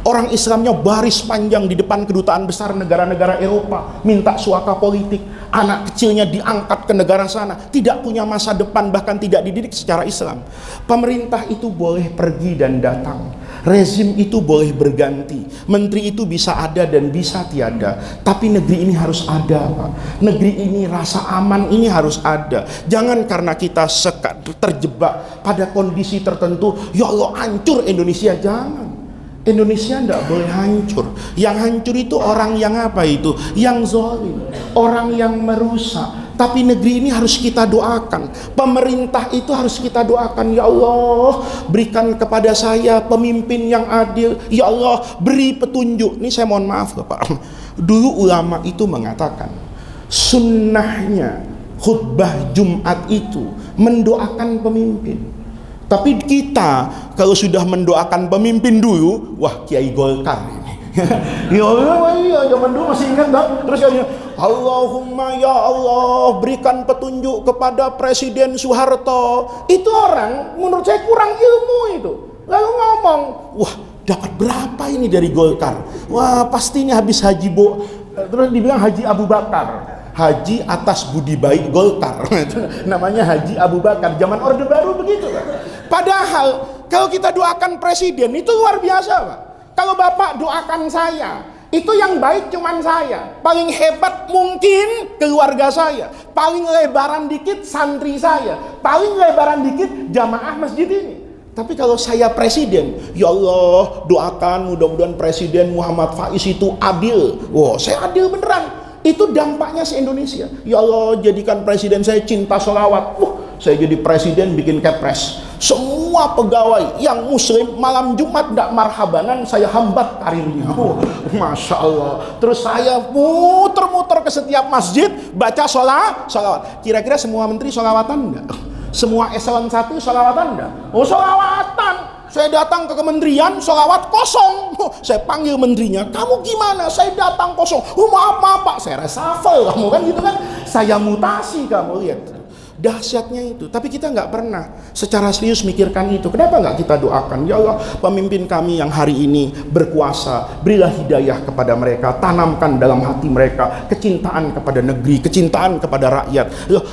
Orang Islamnya baris panjang di depan kedutaan besar negara-negara Eropa, minta suaka politik. Anak kecilnya diangkat ke negara sana, tidak punya masa depan, bahkan tidak dididik secara Islam. Pemerintah itu boleh pergi dan datang, rezim itu boleh berganti, menteri itu bisa ada dan bisa tiada, tapi negeri ini harus ada, Pak. Negeri ini rasa aman ini harus ada. Jangan karena kita terjebak pada kondisi tertentu, ya Allah hancur Indonesia. Jangan. Indonesia tidak boleh hancur. Yang hancur itu orang yang apa itu? Yang zalim, orang yang merusak. Tapi negeri ini harus kita doakan. Pemerintah itu harus kita doakan. Ya Allah, berikan kepada saya pemimpin yang adil. Ya Allah, beri petunjuk. Ini saya mohon maaf Bapak. Dulu ulama itu mengatakan, sunnahnya khutbah Jumat itu mendoakan pemimpin. Tapi kita kalau sudah mendoakan pemimpin dulu, wah Kiai Golkar ini. Ya zaman dulu masih ingat enggak? Terus ya, Allahumma ya Allah berikan petunjuk kepada Presiden Soeharto. Itu orang menurut saya kurang ilmu itu. Lalu ngomong, wah dapat berapa ini dari Golkar? Wah pasti ini habis haji terus dibilang Haji Abu Bakar. Haji atas budi baik Golkar. Namanya Haji Abu Bakar. Zaman Orde Baru begitu Pak. Padahal kalau kita doakan presiden itu luar biasa Pak. Kalau Bapak doakan saya, itu yang baik cuman saya. Paling hebat mungkin keluarga saya. Paling lebaran dikit santri saya. Paling lebaran dikit jamaah masjid ini. Tapi kalau saya presiden, ya Allah doakan mudah-mudahan Presiden Muhammad Faiz itu adil. Wah saya adil beneran. Itu dampaknya se-Indonesia. Ya Allah jadikan presiden saya cinta sholawat. Saya jadi presiden bikin kepres. Semua pegawai yang muslim malam Jumat tidak marhabanan saya hambat karirnya. Masya Allah. Terus saya muter-muter ke setiap masjid baca sholawat. Kira-kira semua menteri sholawatan enggak? Semua eselon 1 sholawatan enggak? Oh sholawatan. Saya datang ke kementerian, sholawat kosong. Saya panggil menterinya, kamu gimana? Saya datang kosong. Maaf Pak, saya reshuffle kamu kan gitu kan. Saya mutasi kamu lihat. Dahsyatnya itu. Tapi kita nggak pernah secara serius mikirkan itu. Kenapa nggak kita doakan? Ya Allah, pemimpin kami yang hari ini berkuasa, berilah hidayah kepada mereka, tanamkan dalam hati mereka kecintaan kepada negeri, kecintaan kepada rakyat. Loh,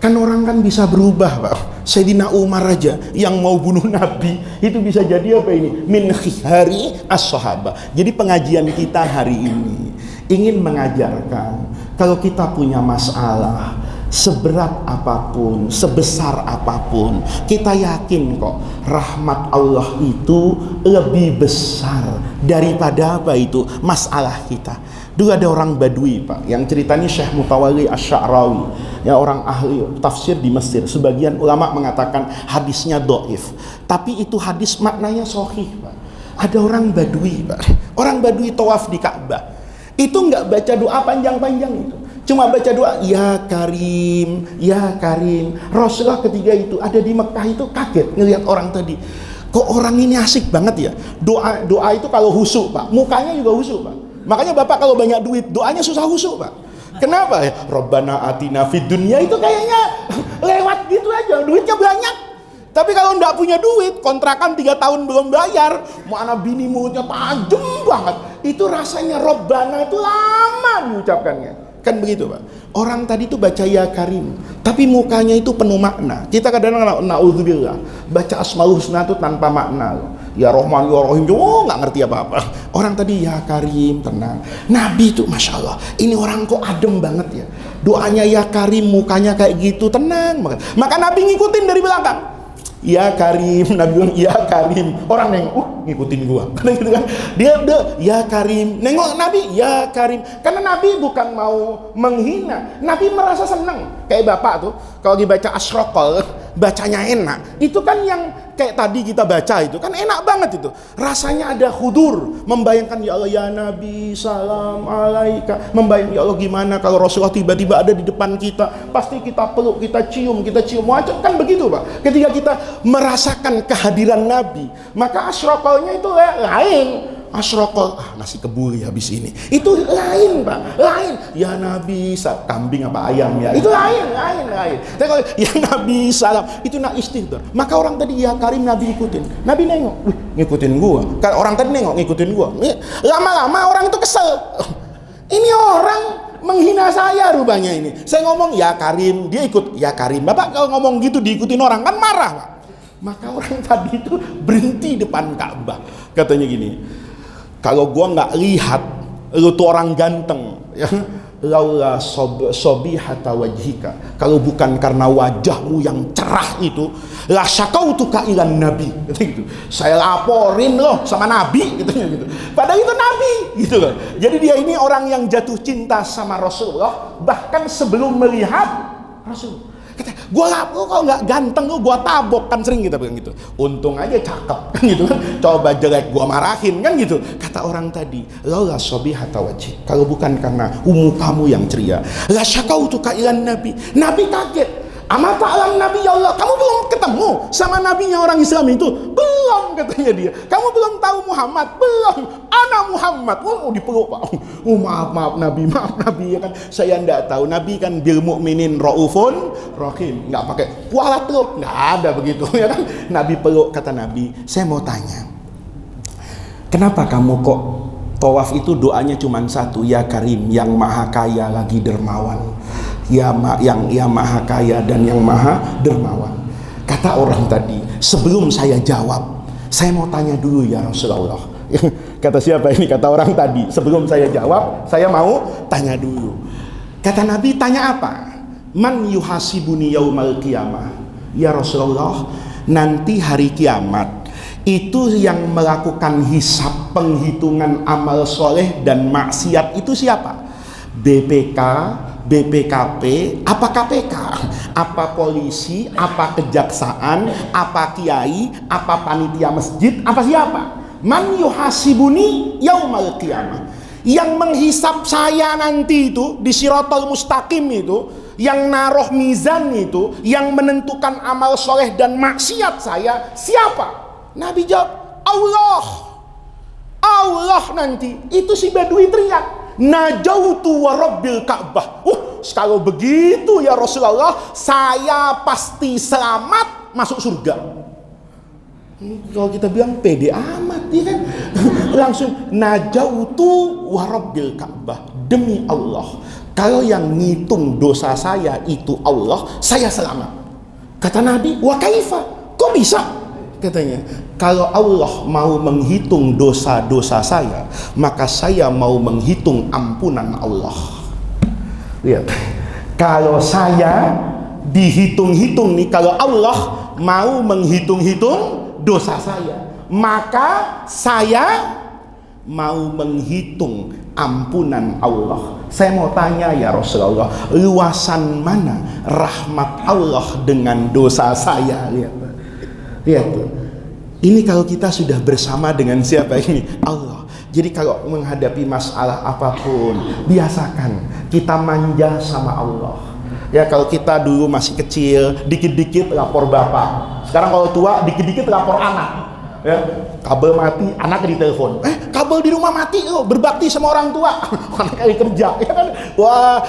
kan orang kan bisa berubah Pak. Sayyidina Umar aja yang mau bunuh Nabi itu bisa jadi apa ini? Min khihari as-sahabah. Jadi pengajian kita hari ini ingin mengajarkan kalau kita punya masalah seberat apapun, sebesar apapun, kita yakin kok rahmat Allah itu lebih besar daripada apa itu masalah kita. Dulu ada orang Badui Pak, yang ceritanya Syekh Mutawalli Asy-Sya'rawi, ya orang ahli tafsir di Mesir. Sebagian ulama mengatakan hadisnya dhaif, tapi itu hadis maknanya sahih Pak. Ada orang Badui Pak, orang Badui tawaf di Ka'bah, itu nggak baca doa panjang-panjang itu, cuma baca doa ya Karim, ya Karim. Rasulullah ketiga itu ada di Mekah itu kaget ngelihat orang tadi. kok orang ini asik banget ya. Doa itu kalau husu Pak, mukanya juga husu Pak. Makanya Bapak kalau banyak duit, doanya susah husu Pak. Kenapa ya? Robbana atina fid dunya itu kayaknya lewat gitu aja, duitnya banyak. Tapi kalau nggak punya duit, kontrakan 3 tahun belum bayar, mana bini mulutnya tajam banget, itu rasanya Robbana itu lama diucapkannya. Kan begitu Pak. Orang tadi itu baca ya karim, tapi mukanya itu penuh makna. Kita kadang-kadang na'udzubillah baca asmaul husna itu tanpa makna. Ya Rahman ya Rahim, nggak ngerti apa-apa. Orang tadi ya karim, tenang. Nabi itu Masya Allah, ini orang kok adem banget ya. Doanya ya karim, mukanya kayak gitu, tenang banget. Maka Nabi ngikutin dari belakang. Ya Karim, Nabi bilang ya Karim. Orang nengok, ngikutin gua. Gitu kan. Dia ya Karim. Nengok Nabi, ya Karim. Karena Nabi bukan mau menghina. Nabi merasa senang. Kayak Bapak tuh, kalau dibaca Asyraqal, bacanya enak. Itu kan yang kayak tadi kita baca itu kan enak banget itu. Rasanya ada hudur, membayangkan ya Allah ya Nabi salam alaika. Membayangkan ya Allah gimana kalau Rasulullah tiba-tiba ada di depan kita, pasti kita peluk, kita cium macam kan begitu Pak. Ketika kita merasakan kehadiran Nabi, maka asyraqalnya itu lain. Asyraqal, nasi kebuli habis ini. Itu lain Pak, lain. Ya Nabi, kambing apa ayam ya? Itu lain. Tapi kalau ya Nabi salam, itu nak istighfar. Maka orang tadi ya Karim Nabi ikutin. Nabi nengok, ngikutin gua. Kan orang tadi nengok ngikutin gua. Lama-lama orang itu kesel. Ini orang menghina saya rupanya ini. Saya ngomong ya Karim, dia ikut ya Karim. Bapak kalau ngomong gitu diikutin orang kan marah Pak. Maka orang tadi itu berhenti depan Ka'bah. Katanya gini, kalau gua nggak lihat lu tuh orang ganteng ya, laula sobihata wajhika, kalau bukan karena wajahmu yang cerah itu, la syakautuka ilan nabi gitu. Saya laporin loh sama nabi gitu. Padahal itu nabi gitu loh. Jadi dia ini orang yang jatuh cinta sama Rasulullah bahkan sebelum melihat Rasul. Kata, gua kalau nggak ganteng gua tabok, kan sering kita bilang gitu. Untung aja cakep kan gitu kan. Coba jelek gua marahin kan gitu. Kata orang tadi, laula sobihata wajhi, kalau bukan karena mukamu yang ceria, la syakautuka ilan nabi. Nabi kaget. Amata alam Nabi ya Allah, kamu belum ketemu sama nabinya orang Islam itu? Belum, katanya dia. Kamu belum tahu Muhammad? Belum. Ana Muhammad. Dipeluk Pak. Maaf Nabi ya kan. Saya enggak tahu. Nabi kan bil mukminin raufun rahim. Enggak pakai kualat peluk, enggak ada begitu ya kan. Nabi peluk, kata Nabi, saya mau tanya. Kenapa kamu kok tawaf itu doanya cuma satu, ya Karim, yang maha kaya lagi dermawan. Yang maha kaya dan yang maha dermawan. Kata orang tadi, sebelum saya jawab, saya mau tanya dulu ya Rasulullah. Kata siapa ini? Kata orang tadi, sebelum saya jawab, saya mau tanya dulu. Kata Nabi, tanya apa? Man yuhasibuni yaumal qiyamah. Ya Rasulullah, nanti hari kiamat itu yang melakukan hisab, penghitungan amal soleh dan maksiat itu siapa? BPK, BPKP, apa KPK, apa polisi, apa kejaksaan, apa kiai, apa panitia masjid, apa siapa? Man yuhasibuni yaumal qiyamah. Yang menghisap saya nanti itu di Siratal Mustaqim itu, yang naruh mizan itu, yang menentukan amal soleh dan maksiat saya, siapa? Nabi jawab, Allah. Allah nanti. Itu si Badui teriak, najautu wa rabbil Ka'bah. Kalau begitu ya Rasulullah, saya pasti selamat masuk surga. Kalau kita bilang pede amat ya kan. Langsung najautu wa rabbil Ka'bah, demi Allah, kalau yang ngitung dosa saya itu Allah, saya selamat. Kata Nabi, wa kaifa, kok bisa? Katanya, kalau Allah mau menghitung dosa-dosa saya, maka saya mau menghitung ampunan Allah. Lihat, kalau saya dihitung-hitung nih, kalau Allah mau menghitung-hitung dosa saya, maka saya mau menghitung ampunan Allah. Saya mau tanya ya Rasulullah, luasan mana rahmat Allah dengan dosa saya? Lihat tuh. Ini kalau kita sudah bersama dengan siapa ini? Allah. Jadi kalau menghadapi masalah apapun, biasakan kita manja sama Allah. Ya, kalau kita dulu masih kecil, dikit-dikit lapor bapak. Sekarang kalau tua, dikit-dikit lapor anak. Ya, kabel mati, anak ditelepon. Kabel di rumah mati, berbakti sama orang tua. Anak lagi kerja, ya kan? Wah,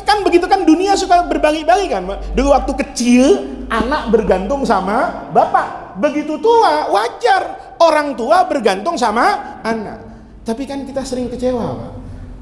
kan begitu kan, dunia suka berbagi-bagi kan. Dulu waktu kecil, anak bergantung sama bapak. Begitu tua, wajar orang tua bergantung sama anak. Tapi kan kita sering kecewa, Pak.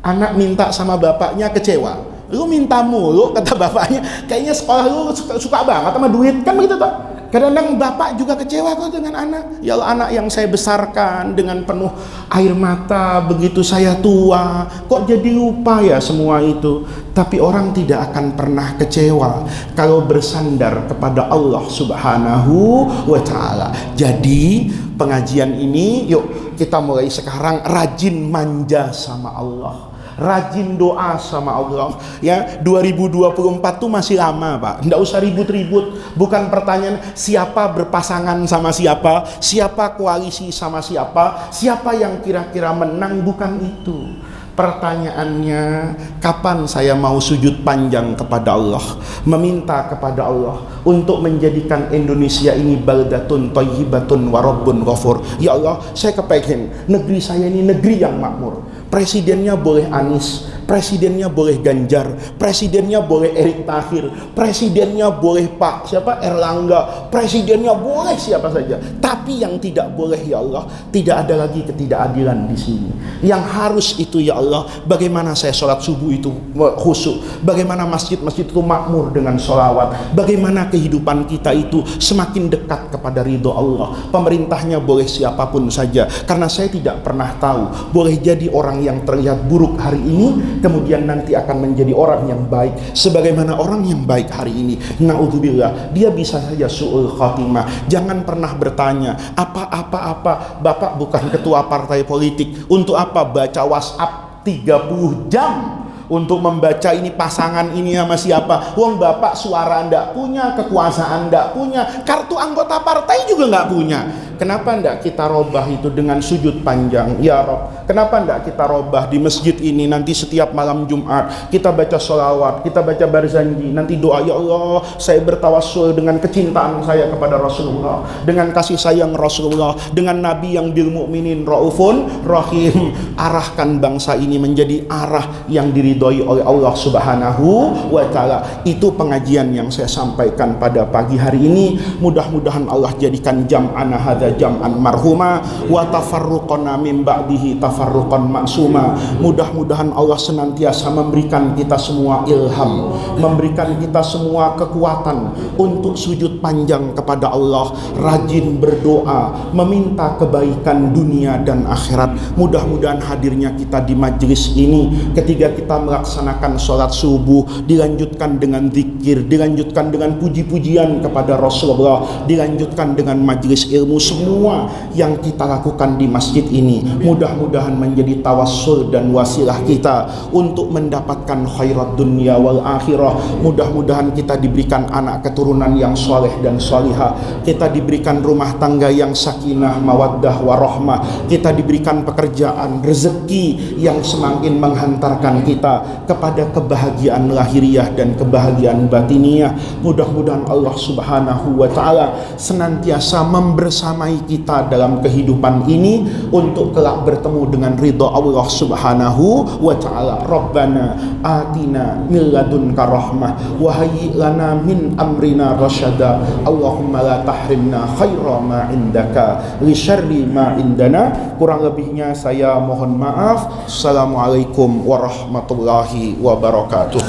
Anak minta sama bapaknya kecewa. Lu minta mulu, kata bapaknya. Kayaknya sekolah lu suka banget sama duit, kan begitu toh? Kadang-kadang bapak juga kecewa kok dengan anak. Ya Allah, anak yang saya besarkan dengan penuh air mata, begitu saya tua, kok jadi lupa ya semua itu. Tapi orang tidak akan pernah kecewa kalau bersandar kepada Allah Subhanahu wa ta'ala. Jadi pengajian ini, yuk kita mulai sekarang rajin manja sama Allah, rajin doa sama Allah. Ya, 2024 tuh masih lama, Pak. Nggak usah ribut-ribut. Bukan pertanyaan siapa berpasangan sama siapa, siapa koalisi sama siapa, siapa yang kira-kira menang, bukan itu. Pertanyaannya, kapan saya mau sujud panjang kepada Allah, meminta kepada Allah untuk menjadikan Indonesia ini baldatun thayyibatun wa rabbun ghafur. Ya Allah, saya kepengen negeri saya ini negeri yang makmur. Presidennya boleh Anies, presidennya boleh Ganjar, presidennya boleh Erick Thohir, presidennya boleh Pak siapa Erlangga, presidennya boleh siapa saja. Tapi yang tidak boleh, ya Allah, tidak ada lagi ketidakadilan di sini. Yang harus itu, ya Allah, bagaimana saya sholat subuh itu khusyuk, bagaimana masjid-masjid itu makmur dengan sholawat, bagaimana kehidupan kita itu semakin dekat kepada ridho Allah. Pemerintahnya boleh siapapun saja, karena saya tidak pernah tahu, boleh jadi orang yang terlihat buruk hari ini kemudian nanti akan menjadi orang yang baik, sebagaimana orang yang baik hari ini, naudzubillah, dia bisa saja su'ul khatimah. Jangan pernah bertanya apa-apa, Bapak bukan ketua partai politik, untuk apa baca WhatsApp 30 jam untuk membaca ini pasangan ini sama siapa? Wong Bapak suara ndak punya, kekuasaan ndak punya, kartu anggota partai juga nggak punya. Kenapa ndak kita robah itu dengan sujud panjang? Ya Rob, kenapa ndak kita robah di masjid ini, nanti setiap malam Jumat kita baca sholawat, kita baca barzanji, nanti doa, ya Allah, saya bertawassul dengan kecintaan saya kepada Rasulullah, dengan kasih sayang Rasulullah, dengan Nabi yang bil mu'minin raufun rahim. Arahkan bangsa ini menjadi arah yang diridhoi oleh Allah Subhanahu wa ta'ala. Itu pengajian yang saya sampaikan pada pagi hari ini. Mudah-mudahan Allah jadikan jam'ana hadza jam'an marhuma wa tafarruqana min ba'dihi tafarruqan ma'suma. Mudah-mudahan Allah senantiasa memberikan kita semua ilham, memberikan kita semua kekuatan untuk sujud panjang kepada Allah, rajin berdoa, meminta kebaikan dunia dan akhirat. Mudah-mudahan hadirnya kita di majlis ini, ketika kita melaksanakan sholat subuh, dilanjutkan dengan zikir, dilanjutkan dengan puji-pujian kepada Rasulullah, dilanjutkan dengan majlis ilmu, semua yang kita lakukan di masjid ini mudah-mudahan menjadi tawassul dan wasilah kita untuk mendapatkan khairat dunia wal akhirah. Mudah-mudahan kita diberikan anak keturunan yang soleh dan solihah, kita diberikan rumah tangga yang sakinah mawaddah warahmah, kita diberikan pekerjaan, rezeki yang semakin menghantarkan kita kepada kebahagiaan lahiriah dan kebahagiaan batiniah. Mudah-mudahan Allah Subhanahu wa ta'ala senantiasa membersamai kita dalam kehidupan ini untuk kelak bertemu dengan ridha Allah Subhanahu wa ta'ala. Rabbana atina min ladunka rahmah wa hayyi lana min amrina rasyada. Allahumma la tahrimna khaira ma indaka li syarri ma indana. Kurang lebihnya saya mohon maaf. Assalamualaikum warahmatullahi wabarakatuh.